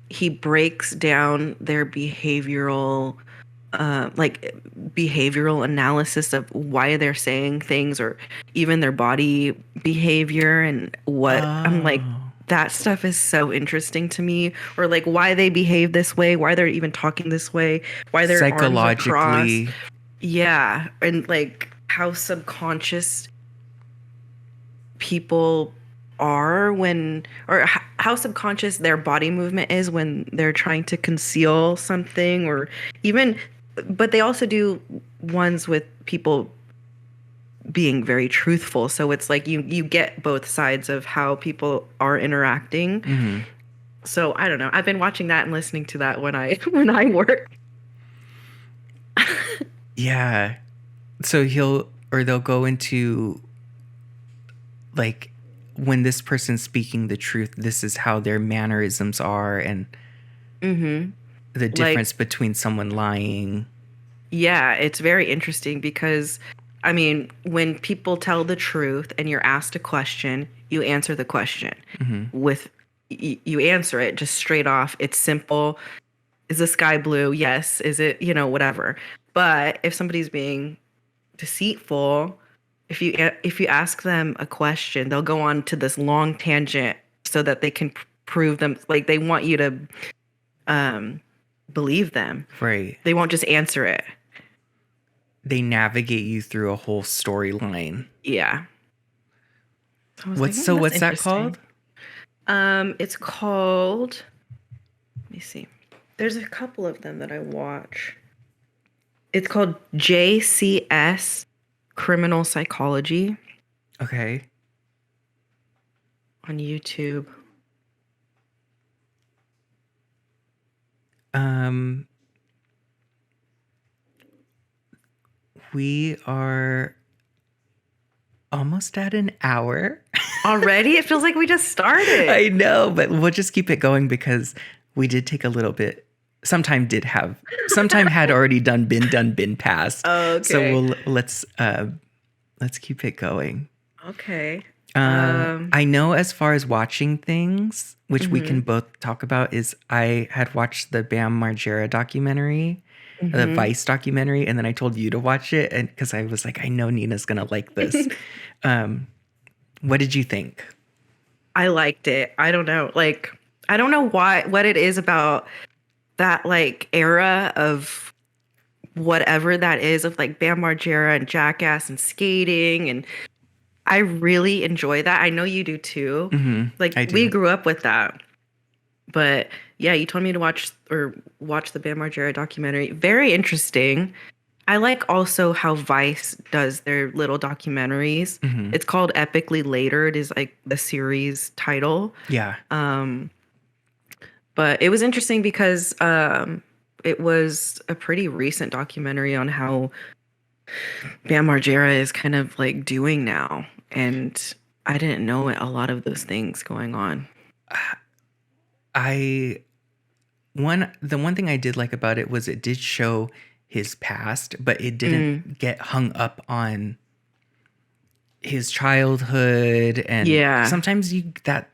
he breaks down their behavioral analysis of why they're saying things, or even their body behavior and what I'm like, that stuff is so interesting to me, or like why they behave this way, why they're even talking this way, why their psychologically arms are crossed. Yeah, and like how subconscious people are how subconscious their body movement is when they're trying to conceal something, or even, but they also do ones with people being very truthful, so it's like you get both sides of how people are interacting. So I don't know, I've been watching that and listening to that when I work. Yeah. So they'll go into like, when this person's speaking the truth, this is how their mannerisms are, and the difference between someone lying. Yeah, it's very interesting because, I mean, when people tell the truth and you're asked a question, you answer the question you answer it just straight off. It's simple. Is the sky blue? Yes. Is it, whatever. But if somebody's being deceitful, if you ask them a question, they'll go on to this long tangent so that they can prove them. Like they want you to um, believe them. Right. They won't just answer it. They navigate you through a whole storyline. Yeah. So I was like, that's what's that interesting." called? It's called. Let me see. There's a couple of them that I watch. It's called JCS Criminal Psychology Okay. on YouTube. We are almost at an hour. Already? It feels like we just started. I know, but we'll just keep it going because we did take a little bit. Sometime had already been passed. Oh, okay. So let's keep it going. Okay. I know as far as watching things, which we Mm-hmm. can both talk about, is I had watched the Bam Margera documentary, the Mm-hmm. Vice documentary, and then I told you to watch it, and because I was like, I know Nina's gonna like this. What did you think? I liked it. I don't know. Like, I don't know what it is about that like era of whatever that is of like Bam Margera and Jackass and skating, and I really enjoy that. I know you do too. Like I do. we grew up with that. But yeah, you told me to watch the Bam Margera documentary. Very interesting. I like also how Vice does their little documentaries. It's called Epically Later. It is like the series title. Yeah. But it was interesting because it was a pretty recent documentary on how Bam Margera is kind of like doing now. And I didn't know a lot of those things going on. The one thing I did like about it was it did show his past, but it didn't get hung up on his childhood. And sometimes that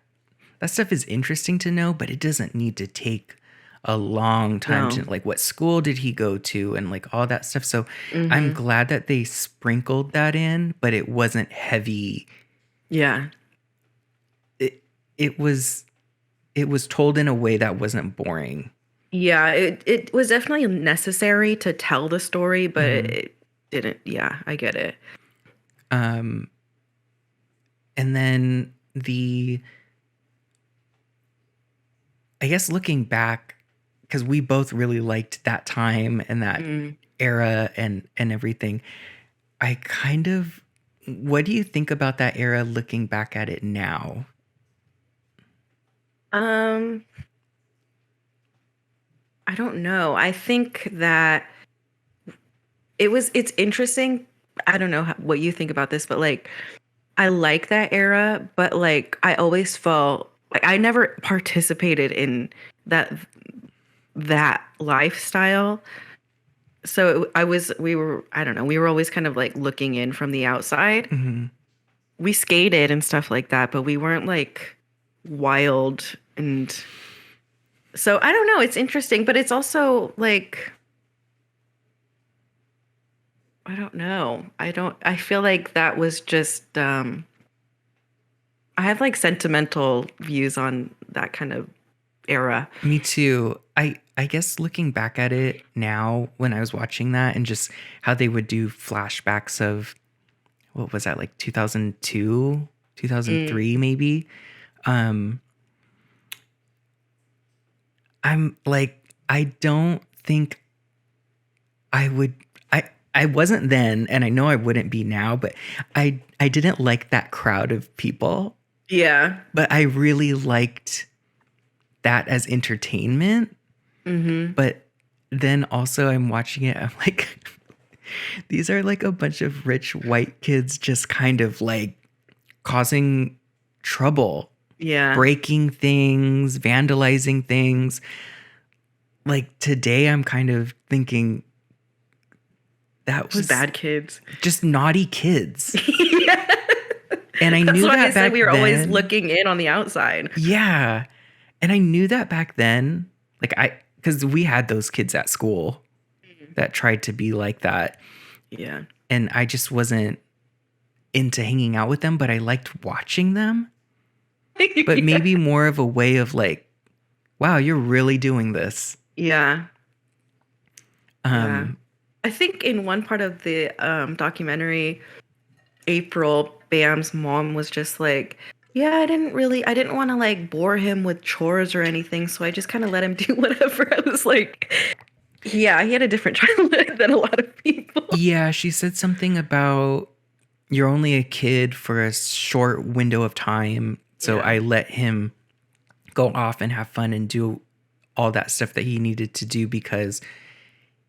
stuff is interesting to know, but it doesn't need to take a long time to like what school did he go to and like all that stuff. So I'm glad that they sprinkled that in, but it wasn't heavy. Yeah. It was told in a way that wasn't boring. Yeah, it was definitely necessary to tell the story, but it didn't. Yeah, I get it. And then I guess looking back, because we both really liked that time and that era and everything, what do you think about that era looking back at it now? I don't know. I think that it's interesting. I don't know what you think about this, but like, I like that era, but like, I always felt like I never participated in that lifestyle. So we were, I don't know, we were always kind of like looking in from the outside. We skated and stuff like that, but we weren't like wild. And so I don't know, it's interesting, but it's also like, I don't know. I feel like that was just, I have like sentimental views on that kind of era. Me too. I guess looking back at it now when I was watching that and just how they would do flashbacks of what was that, like 2002, 2003 maybe. I'm like, I don't think I would I wasn't then, and I know I wouldn't be now, but I didn't like that crowd of people. Yeah. But I really liked that as entertainment. But then also I'm watching it, I'm like, these are like a bunch of rich white kids just kind of like causing trouble. Yeah. Breaking things, vandalizing things. Like today I'm kind of thinking that was Just bad kids. Just naughty kids. Yeah. And I knew that I back said we were then. always looking in on the outside. Yeah. And I knew that back then. Like because we had those kids at school that tried to be like that. Yeah. And I just wasn't into hanging out with them, but I liked watching them. But Yeah. maybe more of a way of like, wow, you're really doing this. Yeah. Yeah. Um, I think in one part of the documentary, April, Bam's mom was just like, yeah, I didn't want to like bore him with chores or anything, so I just kind of let him do whatever. I was like, yeah, he had a different childhood than a lot of people. yeah, she said something about you're only a kid for a short window of time. So Yeah. I let him go off and have fun and do all that stuff that he needed to do because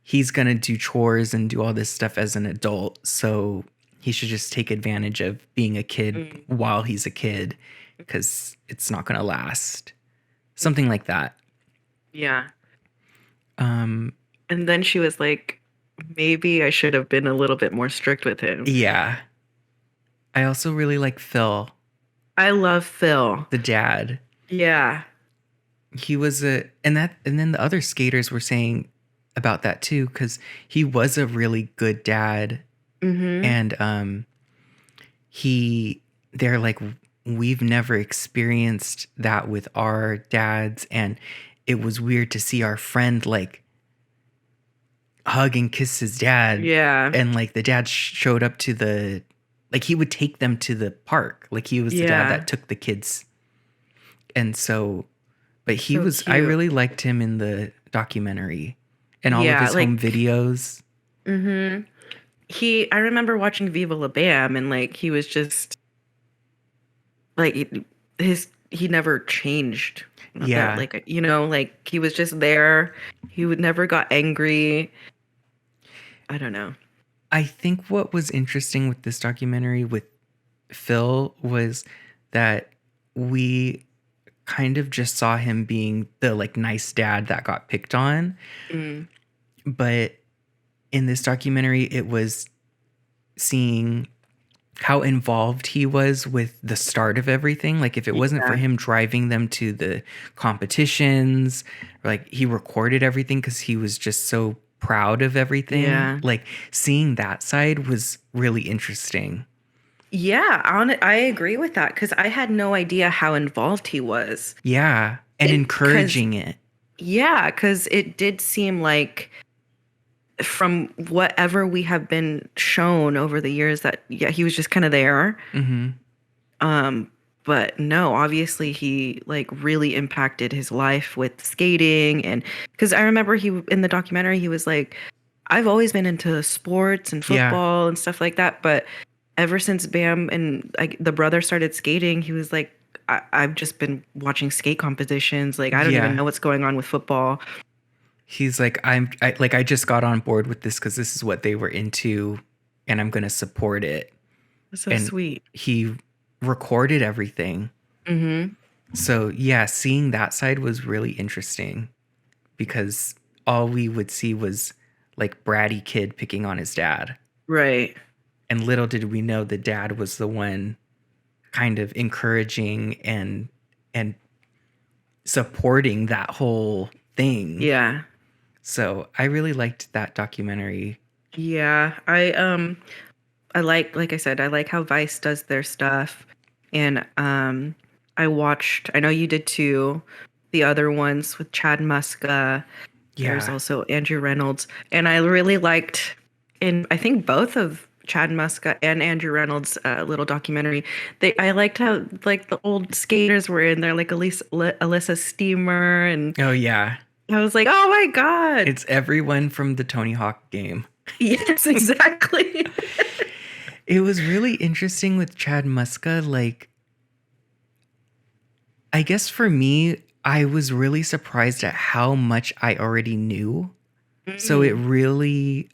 he's going to do chores and do all this stuff as an adult. So he should just take advantage of being a kid Mm. while he's a kid because it's not going to last. Something like that. Yeah. Um, And then she was like, maybe I should have been a little bit more strict with him. yeah. I also really like Phil, I love Phil. the dad. Yeah. He was and then the other skaters were saying about that too, because he was a really good dad. Mm-hmm. And they're like, we've never experienced that with our dads, and it was weird to see our friend like hug and kiss his dad. Yeah. And like the dad showed up to like he would take them to the park, like he was the dad that took the kids. And so, but he So was, I cute. really liked him in the documentary and all of Yeah, his home videos. Mm-hmm. I remember watching Viva La Bam, and like he was just like he never changed. Yeah. Like, you know, like he was just there. He would never got angry. I don't know. I think what was interesting with this documentary with Phil was that we kind of just saw him being the like nice dad that got picked on. Mm. But in this documentary, it was seeing how involved he was with the start of everything. Like if it wasn't for him driving them to the competitions, like he recorded everything because he was just so proud of everything. Yeah. Like seeing that side was really interesting. Yeah, I agree with that because I had no idea how involved he was. Yeah. And encouraging it. Yeah, because it did seem like from whatever we have been shown over the years that he was just kind of there. Mm-hmm. But no, obviously he like really impacted his life with skating, and because I remember he in the documentary he was like, I've always been into sports and football and stuff like that, but ever since Bam and like the brother started skating, he was like, I've just been watching skate competitions. Like I don't even know what's going on with football. He's like, I just got on board with this because this is what they were into, and I'm gonna support it. That's so sweet. He recorded everything. Mm-hmm. So yeah, seeing that side was really interesting because all we would see was like bratty kid picking on his dad. Right. And little did we know the dad was the one kind of encouraging and supporting that whole thing. Yeah. So I really liked that documentary. Yeah. I like I said, I like how Vice does their stuff. And I know you did too, the other ones with Chad Muska. Yeah. There's also Andrew Reynolds. And I really liked I think both of Chad Muska and Andrew Reynolds' little documentary. I liked how like the old skaters were in there, like Alyssa Steamer, and oh yeah, I was like, oh my god, it's everyone from the Tony Hawk game. Yes, exactly. It was really interesting with Chad Muska. Like, I guess for me, I was really surprised at how much I already knew. Mm. So it really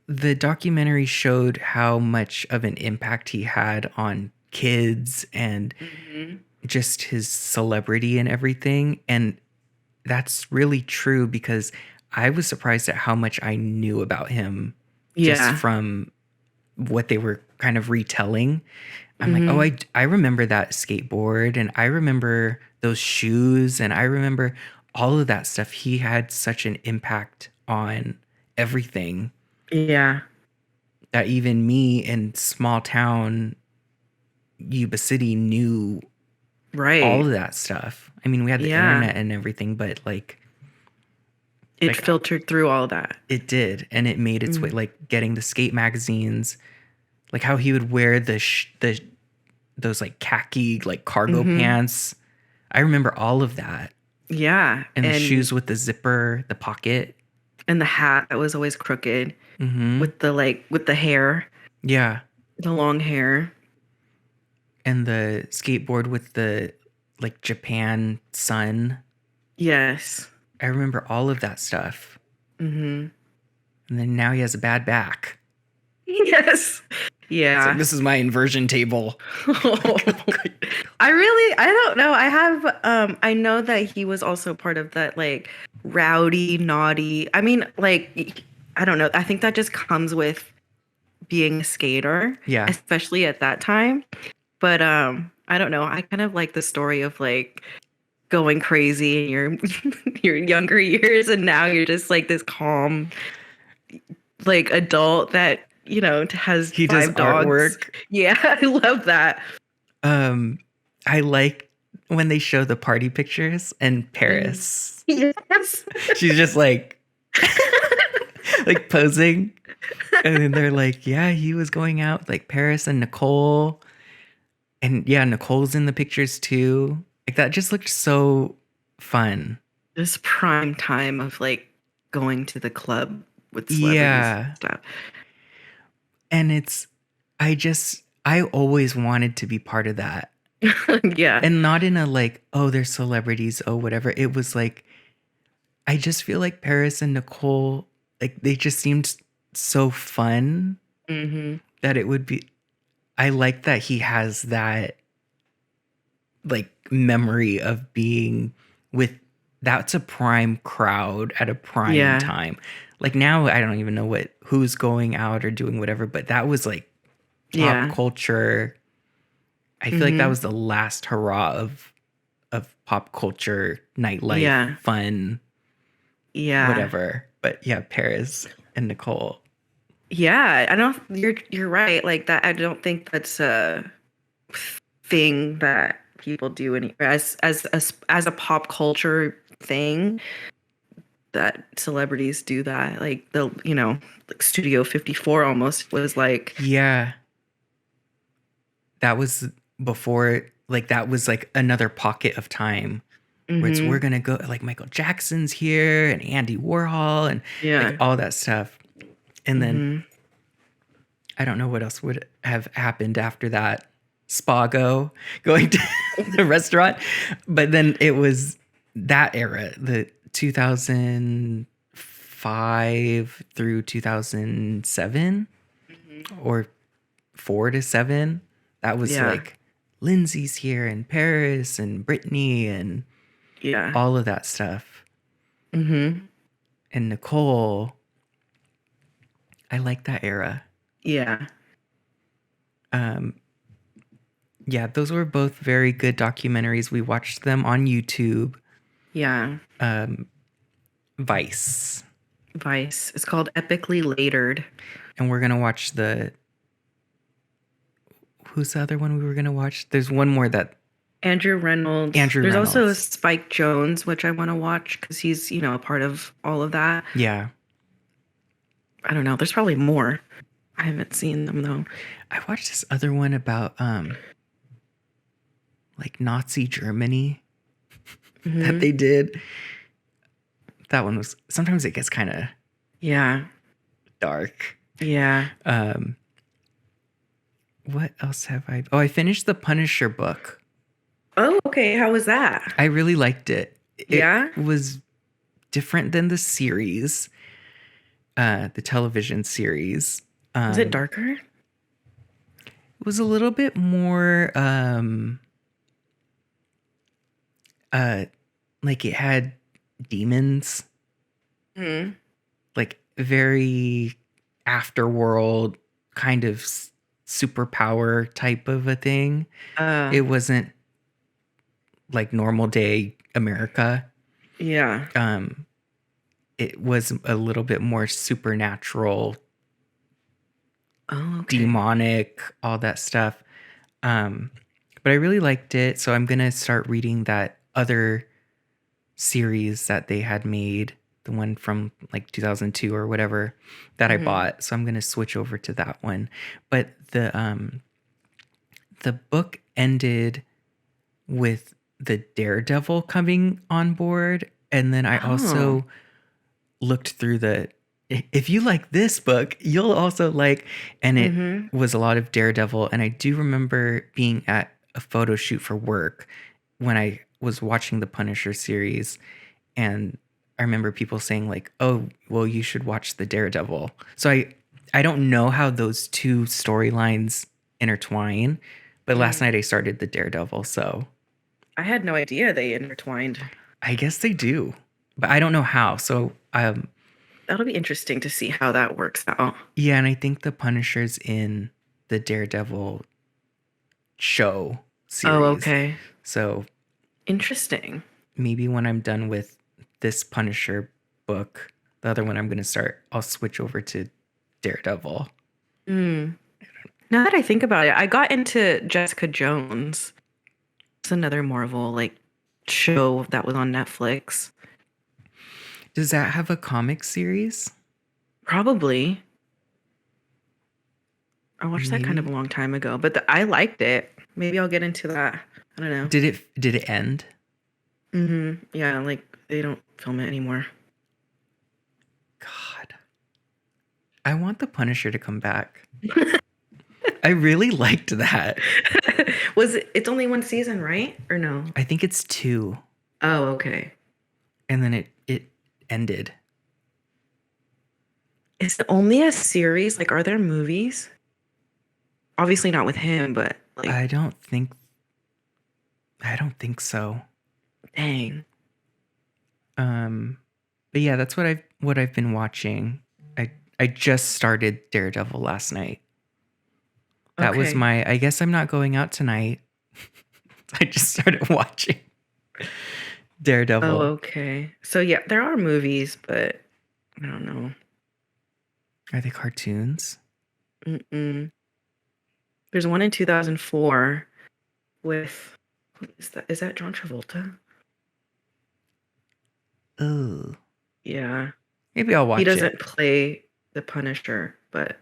the documentary showed how much of an impact he had on kids and just his celebrity and everything. And that's really true because I was surprised at how much I knew about him just from what they were kind of retelling. I'm like, oh, I remember that skateboard and I remember those shoes and I remember all of that stuff. He had such an impact on everything. Yeah. that even me in small town Yuba City knew all Right. of that stuff. I mean, we had the Yeah. internet and everything, but It like filtered through all that. it did, and it made its way. Mm. Like getting the skate magazines, like how he would wear the those like khaki like cargo Mm-hmm. pants. I remember all of that, Yeah. and the shoes with the zipper, the pocket. And the hat that was always crooked Mm-hmm. with the hair, Yeah, the long hair. and the skateboard with the like Japan sun. Yes. I remember all of that stuff. Mm-hmm. And then now he has a bad back. Yes. It's like, Yeah. this is my inversion table. I don't know. I know that he was also part of that like rowdy, naughty. I mean, like I don't know. I think that just comes with being a skater, Yeah. especially at that time. But I don't know. I kind of like the story of like going crazy in your your younger years and now you're just like this calm like adult that, has He does 5 dogs. artwork. Yeah, I love that. I like when they show the party pictures and Paris. Yes. She's just like like posing. And then they're like, yeah, he was going out with, like Paris and Nicole. And yeah, Nicole's in the pictures too. Like that just looked so fun. This prime time of like going to the club with celebrities and stuff. And I always wanted to be part of that. Yeah. And not in a like, oh, they're celebrities, oh, whatever. It was like, I just feel like Paris and Nicole, like they just seemed so fun that it would be. I like that he has that like memory of being with. That's a prime crowd at a prime time. Like now, I don't even know who's going out or doing whatever, but that was like pop culture. I feel like that was the last hurrah of pop culture, nightlife, fun, whatever. But yeah, Paris and Nicole. Yeah, I don't. You're right. Like that. I don't think that's a thing that people do as a pop culture thing. That celebrities do that. Like like Studio 54 almost was like. Yeah. That was before. Like that was like another pocket of time. Where it's we're gonna go like Michael Jackson's here and Andy Warhol and like all that stuff. And then I don't know what else would have happened after that. Spago going to the restaurant. But then it was that era, the 2005 through 2007 or 4 to 7. That was like Lindsay's here and Paris and Brittany and all of that stuff. And Nicole. I like that era. Yeah. Yeah, those were both very good documentaries. We watched them on YouTube. Yeah. Vice. It's called Epically Latered. And we're going to watch who's the other one we were going to watch? There's one more that... Andrew Reynolds. There's also Spike Jonze, which I want to watch because he's, a part of all of that. Yeah. I don't know. There's probably more. I haven't seen them though. I watched this other one about like Nazi Germany that they did. That one was sometimes it gets kind of dark. Yeah. What else have I? Oh, I finished the Punisher book. Oh, okay. How was that? I really liked it. It was different than the series, the television series. Was it darker? It was a little bit more like it had demons. Like very afterworld kind of superpower type of a thing. It wasn't like normal day America. Yeah. It was a little bit more supernatural Oh, okay. demonic, all that stuff. Um, but I really liked it, so I'm gonna start reading that other series that they had made, the one from like 2002 or whatever that I Mm-hmm. bought. So I'm gonna switch over to that one. But the book ended with the Daredevil coming on board, and then I Oh. also looked through the. If you like this book, you'll also like, and it Mm-hmm. was a lot of Daredevil. And I do remember being at a photo shoot for work when I was watching the Punisher series, and I remember people saying like, "Oh, well, you should watch the Daredevil." So I don't know how those two storylines intertwine, but last night I started the Daredevil, so I had no idea they intertwined. I guess they do, but I don't know how. So That'll be interesting to see how that works out. yeah, and I think the Punisher's in the Daredevil show Oh, series. okay. So Interesting. maybe when I'm done with this Punisher book, the other one I'm going to start, I'll switch over to Daredevil. Mm. Now that I think about it, I got into Jessica Jones. It's another Marvel like show that was on Netflix. Does that have a comic series? Probably. I watched that kind of Maybe. a long time ago, but I liked it. Maybe I'll get into that. I don't know. Did it end? Yeah, like they don't film it anymore. God. I want the Punisher to come back. I really liked that. It's only one season, right? Or no? I think it's 2, Oh, okay. and then it ended. Is it only a series? Like, are there movies? Obviously not with him, but like, I don't think so. dang. But yeah, that's what I've been watching. I just started Daredevil last night. That was Okay. I guess I'm not going out tonight. I just started watching Oh, Daredevil. okay. So yeah, there are movies, but I don't know. Are they cartoons? Mm-mm. There's one in 2004 with what is that? Is that John Travolta? Oh, Yeah. maybe I'll He watch it. doesn't play the Punisher, but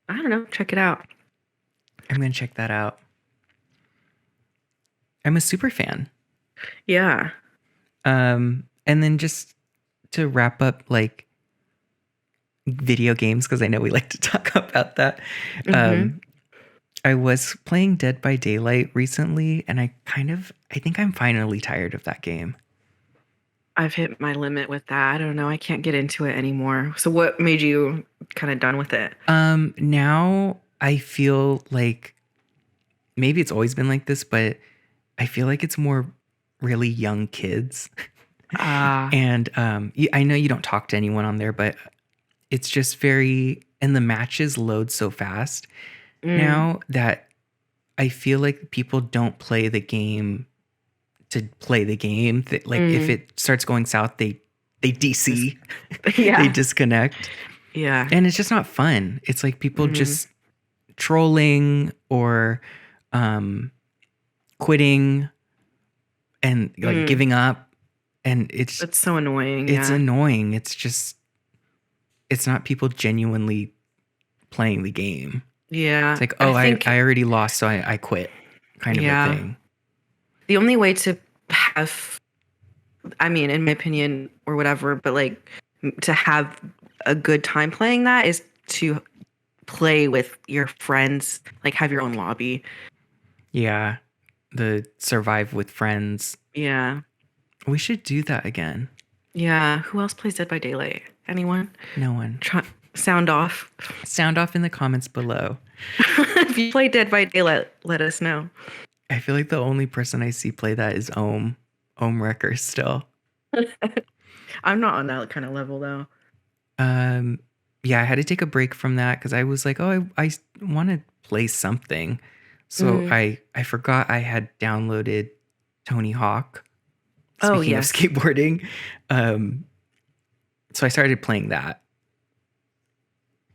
I don't know. Check it out. I'm gonna check that out. I'm a super fan. Yeah. And then just to wrap up, like video games, because I know we like to talk about that. Mm-hmm. I was playing Dead by Daylight recently, and I think I'm finally tired of that game. I've hit my limit with that. I don't know. I can't get into it anymore. So what made you kind of done with it? Now I feel like maybe it's always been like this, but I feel like it's more really young kids. Ah. And I know you don't talk to anyone on there, but it's just and the matches load so fast Mm. now that I feel like people don't play the game to play the game. Like if Mm. it starts going south, they Just DC, they yeah. disconnect, Yeah. and it's just not fun. It's like people Mm. just trolling or quitting and like Mm. giving up, and it's That's so annoying. it's Yeah. annoying. It's not people genuinely playing the game. It's Yeah. like, I oh, I think, already lost, so I quit, kind of a yeah. thing. The only way to have, I mean, in my opinion, or whatever, but like to have a good time playing that is to play with your friends, like have your own lobby. Yeah, the survive with friends. Yeah. We should do that again. Yeah. Who else plays Dead by Daylight? Anyone? No one. Try, sound off. Sound off in the comments below. If you play Dead by Daylight, let us know. I feel like the only person I see play that is Ohm Wrecker still. I'm not on that kind of level though. Yeah, I had to take a break from that because I was like, oh, I want to play something. So I forgot I had downloaded Tony Hawk. Oh, Speaking of yes. skateboarding. So I started playing that.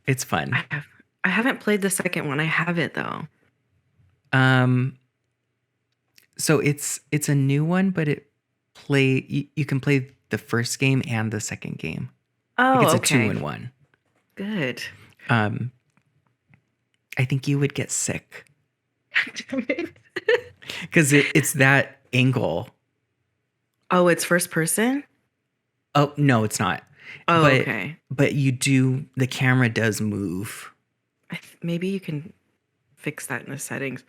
It's fun. I I haven't played the second one. I have it though. Um, so it's a new one, but you can play the first game and the second game. Like Oh, it's a okay. 2-in-1. Good. Um, I think you would get sick Damn it. because it's that angle. Oh, it's first person? Oh no, it's not. Oh, But okay. the camera does move. Maybe you can fix that in the settings.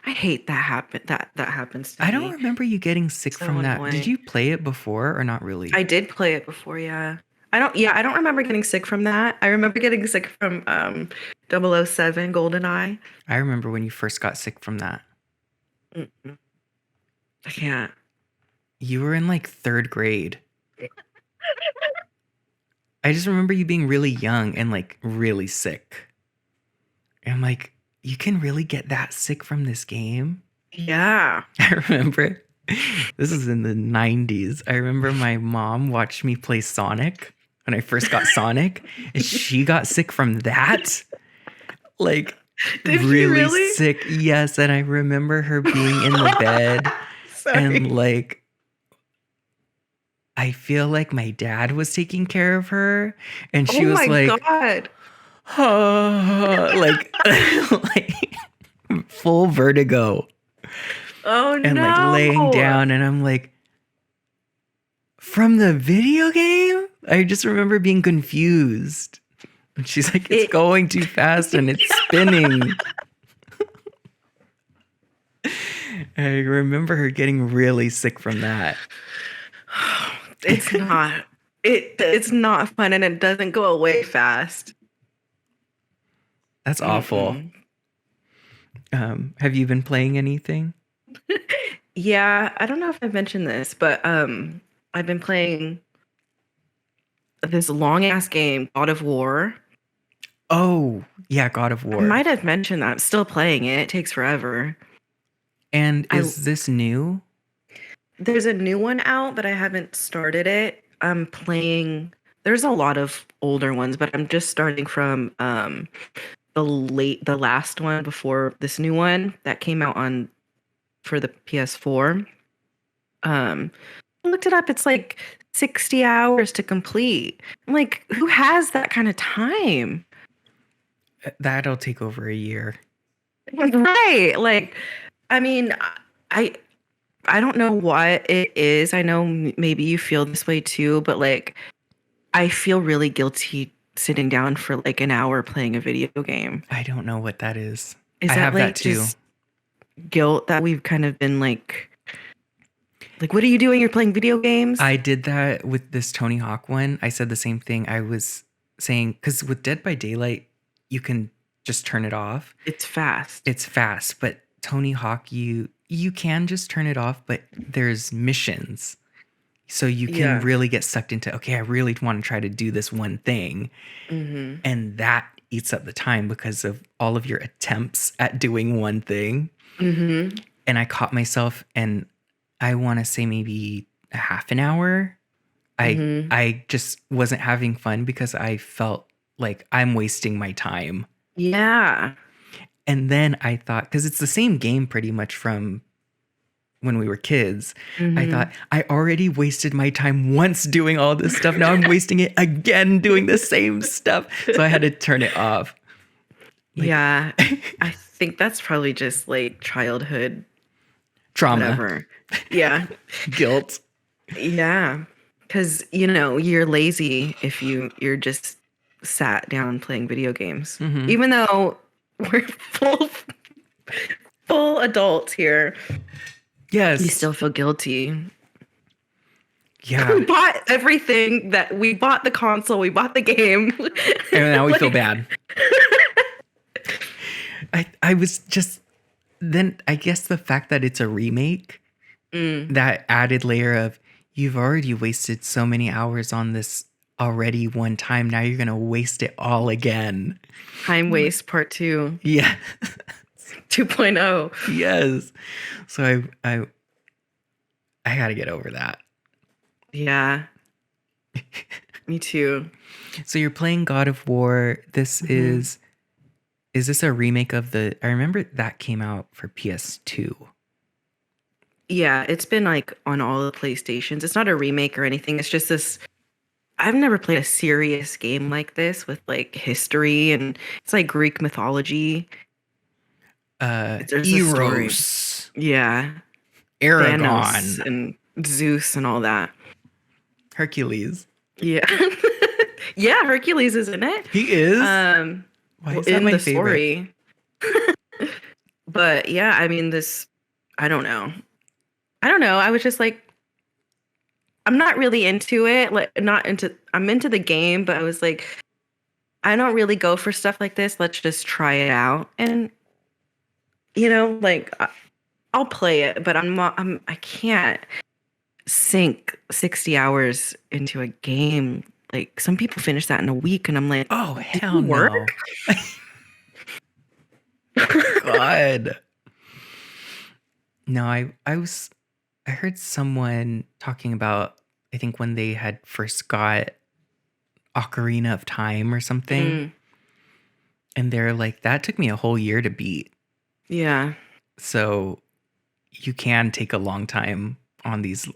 I hate that happens to I don't me. remember you getting sick So from that. Did annoying. you play it before or not really? I did play it before, yeah. I don't remember getting sick from that. I remember getting sick from 007 GoldenEye. I remember when you first got sick from that. Mm-mm. I can't. You were in like 3rd grade. I just remember you being really young and like really sick. And I'm like, you can really get that sick from this game? Yeah. I remember this is in the 90s. I remember my mom watched me play Sonic when I first got Sonic, and she got sick from that. Like, Did she really really? sick. Yes. And I remember her being in the bed Sorry. and like, I feel like my dad was taking care of her, and she Oh was my like, God. like, like full vertigo Oh and like laying no. down. And I'm like, from the video game? I just remember being confused. And she's like, it's It going too fast and it's spinning. I remember her getting really sick from that. it's not fun and it doesn't go away fast. That's awful. Mm-mm. Have you been playing anything? Yeah, I don't know if I've mentioned this, but I've been playing this long ass game, God of War. Oh, yeah, God of I War. might have mentioned that. I'm still playing it. It takes forever. And I is this new? There's a new one out, but I haven't started it. I'm playing. There's a lot of older ones, but I'm just starting from the last one before this new one that came out on for the PS4. I looked it up. It's like 60 hours to complete. I'm like, who has that kind of time? That'll take over a year. Right. Like, I mean, I I don't know what it is. I know maybe you feel this way too, but like I feel really guilty sitting down for like an hour playing a video game. I don't know what that is. Is I that have that like too. just guilt that we've kind of been like what are you doing? You're playing video games? I did that with this Tony Hawk one. I said the same thing. I was saying, because with Dead by Daylight, you can just turn it off. It's fast. It's fast, but Tony Hawk, you can just turn it off, but there's missions. So you can Yeah. really get sucked into, okay, I really want to try to do this one thing. Mm-hmm. And that eats up the time because of all of your attempts at doing one thing. Mm-hmm. And I caught myself, and I want to say maybe a half an hour. Mm-hmm. I just wasn't having fun because I felt like I'm wasting my time. Yeah. And then I thought, because it's the same game pretty much from when we were kids, I Mm-hmm. thought, I already wasted my time once doing all this stuff. Now I'm wasting it again doing the same stuff. So I had to turn it off. Like, yeah. I think that's probably just like childhood trauma, whatever. Yeah. guilt. Yeah. Cause you're lazy if you're just sat down playing video games. Mhm. Even though we're full adults here, Yes. you still feel guilty. Yeah. We bought everything that we bought the console, we bought the game. And now we feel Like- bad. I was just, then I guess the fact that it's a remake, that added layer of, you've already wasted so many hours on this already one time. Now you're going to waste it all again. Time waste part 2. Yeah. 2.0. Yes. So I got to get over that. Yeah. Me too. So you're playing God of War. This is Is this a remake of I remember that came out for PS2. Yeah, it's been like on all the PlayStations. It's not a remake or anything. It's just this. I've never played a serious game like this with like history and it's like Greek mythology. There's a story. Eros. Yeah. Thanos Aragon. and Zeus and all that. Hercules. Yeah. Yeah, Hercules is in it. He is? Why Well, is that in my the favorite? story. But yeah, I mean I don't know. I don't know. I was just like I'm not really into it. Like I'm into the game, but I was like I don't really go for stuff like this. Let's just try it out. And like I'll play it, but I can't sink 60 hours into a game. Like some people finish that in a week and I'm like, Oh, did hell you work? no. God. No, I heard someone talking about, I think when they had first got Ocarina of Time or something. And they're like, that took me a whole year to beat. Yeah. So you can take a long time on these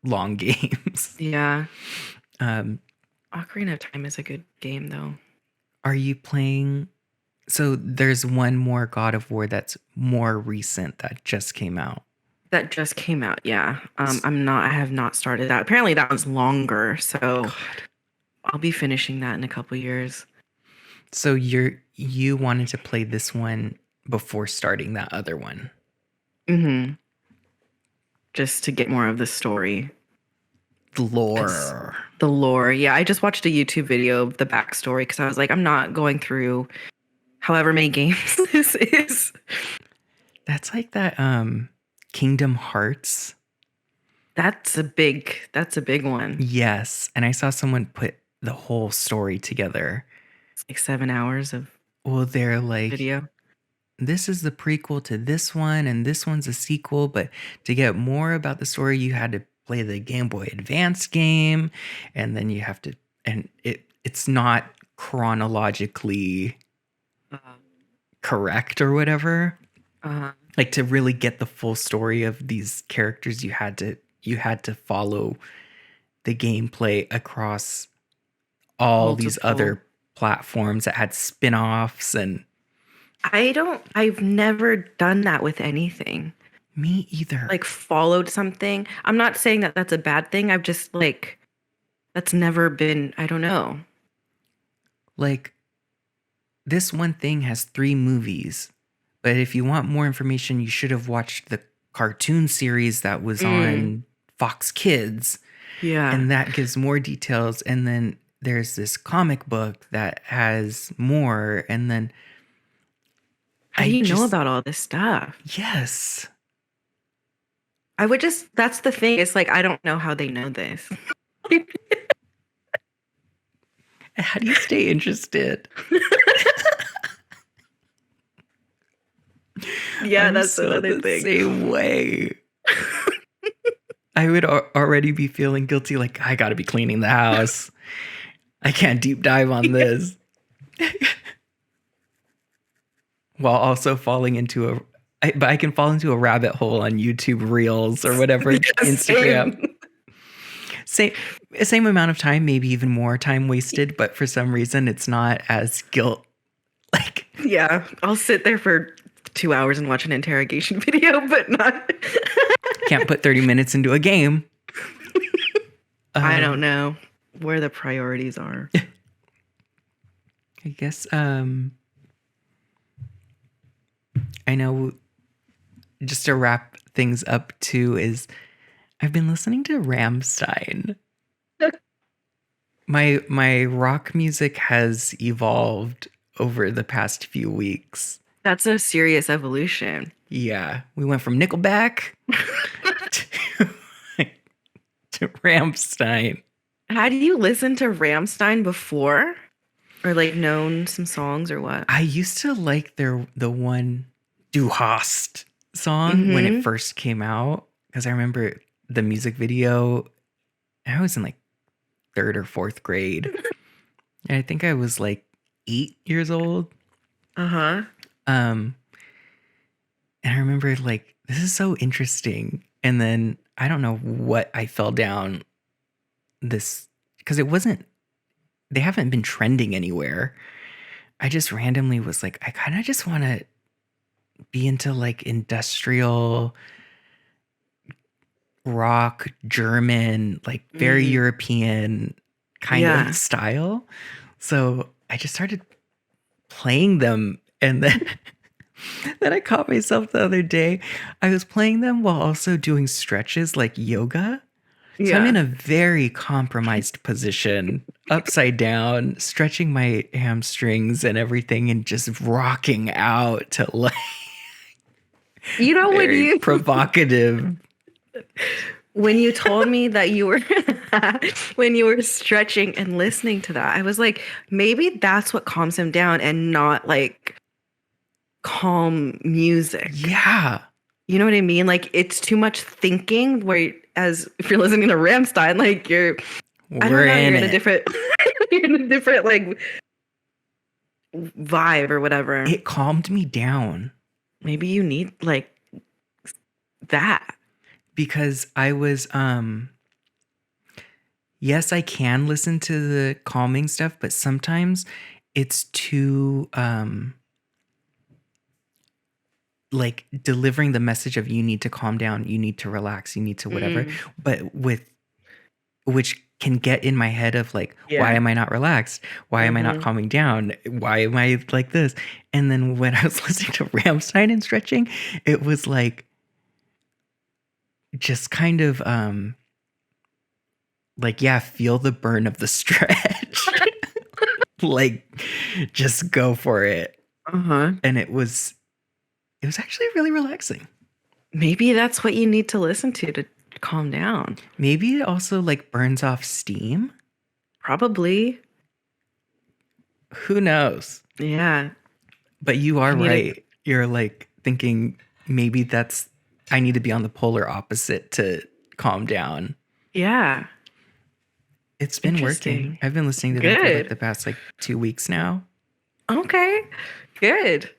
long games. Yeah. Ocarina of Time is a good game though. Are you playing? So there's one more God of War that's more recent that just came out. That just came out, yeah. I have not started that. Apparently that one's longer, so God. I'll be finishing that in a couple years. So you wanted to play this one before starting that other one. Mm-hmm. Just to get more of the story. The lore. The lore. Yeah, I just watched a YouTube video of the backstory because I was like, I'm not going through however many games this is. That's like that Kingdom Hearts. That's a big one. Yes. And I saw someone put the whole story together. It's like 7 hours of they're like video. This is the prequel to this one, and this one's a sequel. But to get more about the story, you had to play the Game Boy Advance game, and then you have to, and it's not chronologically correct or whatever. Like to really get the full story of these characters, you had to follow the gameplay across all these other platforms that had spin-offs. And I've never done that with anything. Me either. Like followed something. I'm not saying that that's a bad thing. I've just like, that's never been, I don't know. Like this one thing has 3 movies, but if you want more information, you should have watched the cartoon series that was on Fox Kids. Yeah. And that gives more details. And then there's this comic book that has more. And then how do you know about all this stuff? Yes. That's the thing. It's like, I don't know how they know this. How do you stay interested? Yeah, that's another thing. Same way. I would already be feeling guilty, like I gotta be cleaning the house. I can't deep dive on this. While also falling into but I can fall into a rabbit hole on YouTube Reels or whatever, Instagram. Same amount of time, maybe even more time wasted, but for some reason it's not as guilt. Like, yeah, I'll sit there for 2 hours and watch an interrogation video, but not. Can't put 30 minutes into a game. I don't know where the priorities are. I guess I know, just to wrap things up too, is I've been listening to Rammstein. My rock music has evolved over the past few weeks. That's a serious evolution. Yeah, we went from Nickelback to Rammstein. Had you listened to Rammstein before, or like known some songs or what? I used to like the one Du Hast song when it first came out, because I remember the music video. I was in like 3rd or 4th grade. And I think I was like 8 years old. Uh-huh. Um, and I remember like, this is so interesting. And then I don't know what I fell down this, because they haven't been trending anywhere. I just randomly was like, I kind of just want to be into like industrial rock, German, like very Mm-hmm. European kind of Yeah. style. So I just started playing them, and then then I caught myself the other day. I was playing them while also doing stretches like yoga. So I'm in Yeah. a very compromised position, upside down, stretching my hamstrings and everything and just rocking out to like You know very provocative. when you told me that you were when you were stretching and listening to that, I was like, maybe that's what calms him down and not like calm music. Yeah. You know what I mean? Like it's too much thinking where as if you're listening to Rammstein, like I don't We're know, in you're in a it. different you're in a different like vibe or whatever. It calmed me down Maybe you need like that. because I was yes, I can listen to the calming stuff, but sometimes it's too like delivering the message of you need to calm down, you need to relax, you need to whatever, Mm, but with which can get in my head of like, why yeah. am I not relaxed? Why am I not Mm-hmm. calming down? Why am I like this? And then when I was listening to Rammstein and stretching, it was like just kind of like, yeah, feel the burn of the stretch. Like just go for it. Uh-huh. And it was actually really relaxing. Maybe that's what you need to listen to calm down. Maybe it also like burns off steam. Probably. Who knows? Yeah. But you I are need a right. You're like thinking maybe I need to be on the polar opposite to calm down. yeah. It's been working. Interesting. I've been listening to them for like Good. the past like 2 weeks now. Okay. Good.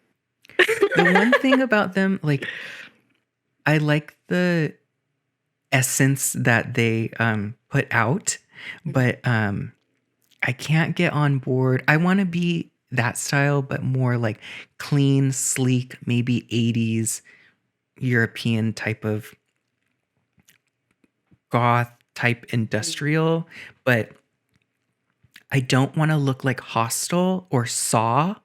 The one thing about them, like, I like the essence that they put out, but I can't get on board. I want to be that style, but more like clean, sleek, maybe 80s European type of goth type industrial, but I don't want to look like Hostel or Saw.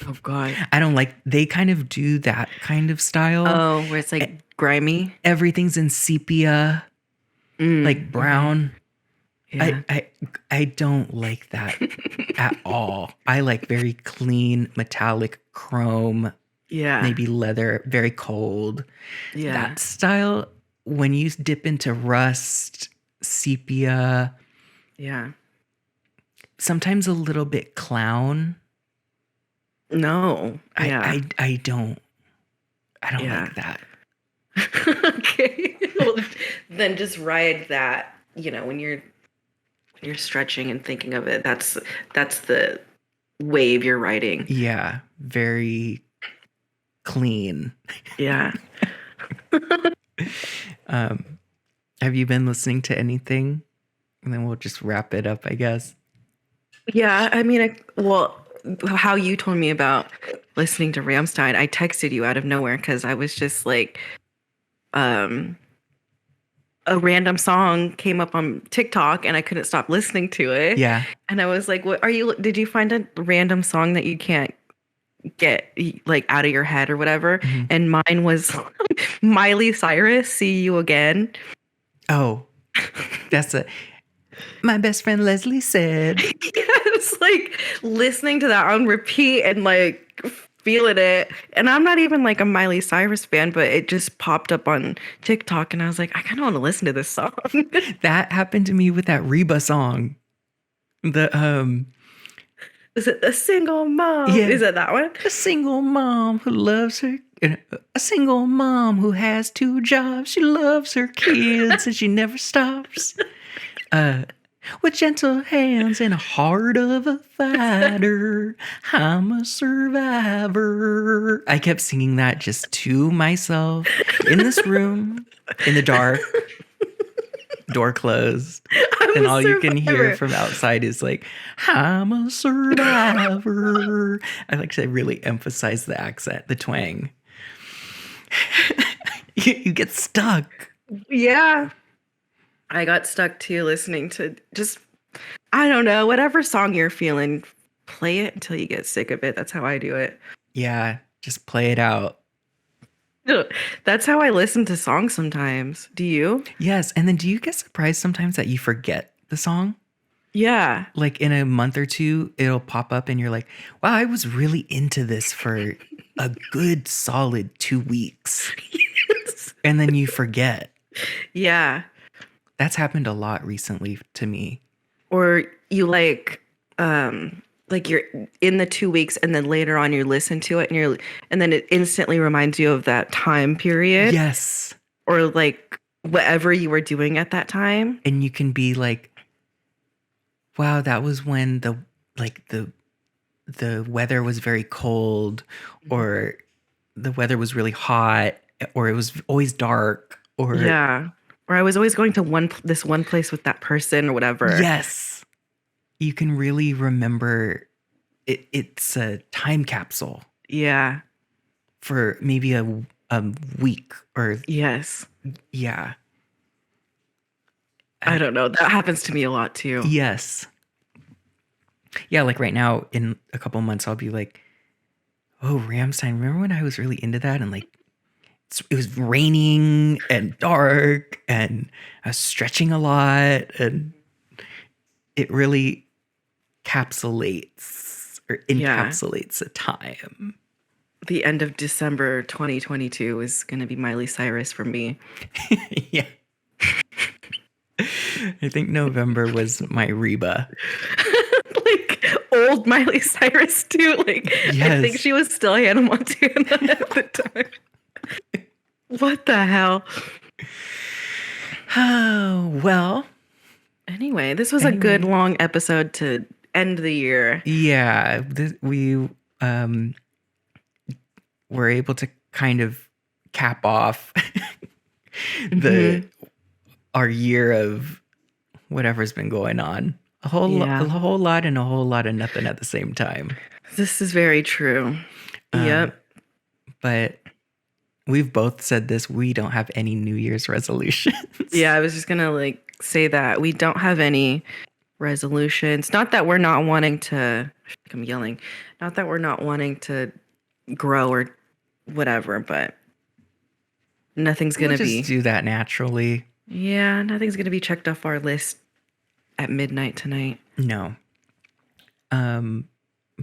Oh God. I don't like, they kind of do that kind of style. Oh, where it's like grimy. Everything's in sepia, like Mm-hmm. brown. Yeah. I don't like that at all. I like very clean metallic chrome, Yeah. maybe leather, very cold. Yeah. That style, when you dip into rust, sepia, Yeah. sometimes a little bit clown. No. Yeah. I don't Yeah. like that. Okay. Well, then just ride that, when you're stretching and thinking of it. That's the wave you're riding. Yeah, very clean. Yeah. Have you been listening to anything? And then we'll just wrap it up, I guess. Yeah, I mean, how you told me about listening to Rammstein, I texted you out of nowhere because I was just like, um, a random song came up on TikTok and I couldn't stop listening to it. Yeah. And I was like, did you find a random song that you can't get like out of your head or whatever? Mhm. And mine was Miley Cyrus, See You Again. Oh, that's my best friend Leslie said. Yes, like listening to that on repeat and like feeling it. And I'm not even like a Miley Cyrus fan, but it just popped up on TikTok and I was like, I kind of want to listen to this song. That happened to me with that Reba song. The Is it A Single Mom? yeah, Is it that one? a single mom who loves her, a single mom who has 2 jobs. She loves her kids and she never stops. With gentle hands and a heart of a fighter, I'm a survivor. I kept singing that just to myself in this room, in the dark, door closed. And all you can hear from outside is like, I'm a survivor. I like to really emphasize the accent, the twang. You get stuck. Yeah. I got stuck too listening to just, I don't know, whatever song you're feeling, play it until you get sick of it. That's how I do it. Yeah, just play it out. That's how I listen to songs sometimes. Do you? Yes, and then do you get surprised sometimes that you forget the song? Yeah. Like in a month or two, it'll pop up and you're like, wow, I was really into this for a good solid 2 weeks. Yes. And then you forget. Yeah. That's happened a lot recently to me. Or you like you're in the 2 weeks and then later on you listen to it and then it instantly reminds you of that time period. Yes. Or like whatever you were doing at that time. And you can be like, wow, that was when the weather was very cold, or the weather was really hot, or it was always dark, or yeah. Or I was always going to this one place with that person or whatever. Yes. You can really remember it. It's a time capsule. Yeah. For maybe a week or. Yes. Yeah. I don't know. That happens to me a lot too. Yes. Yeah, like right now in a couple months, I'll be like, oh, Rammstein. Remember when I was really into that? And like, it was raining and dark and I was stretching a lot, and it really encapsulates a time. The end of December 2022 is going to be Miley Cyrus for me. Yeah. I think November was my Reba. Like old Miley Cyrus too. Like yes. I think she was still Hannah Montana at the time. What the hell? Oh, well. Anyway, this was a good long episode to end the year. Yeah, we were able to kind of cap off our year of whatever's been going on. A whole lot and a whole lot of nothing at the same time. This is very true. Yep. But we've both said this. We don't have any New Year's resolutions. Yeah, I was just going to say that. We don't have any resolutions. Not that we're not wanting to, I'm yelling. Not that we're not wanting to grow or whatever, but nothing's going to be. Just do that naturally. Yeah, nothing's going to be checked off our list at midnight tonight. No.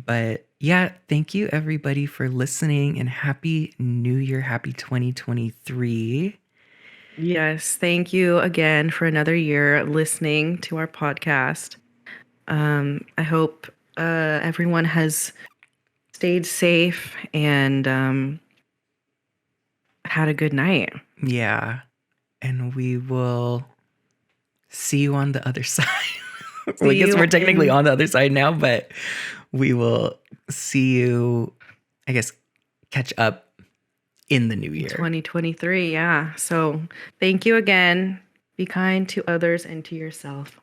But yeah, thank you everybody for listening, and Happy New Year. Happy 2023. Yes. Thank you again for another year listening to our podcast. I hope everyone has stayed safe and had a good night. Yeah. And we will see you on the other side. I guess we're technically on the other side now, but we will see you, I guess, catch up in the new year. 2023, yeah. So thank you again. Be kind to others and to yourself.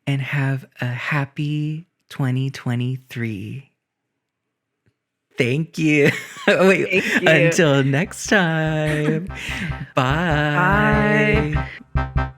And have a happy 2023. Thank you. Wait, thank you. Until next time. Bye. Bye.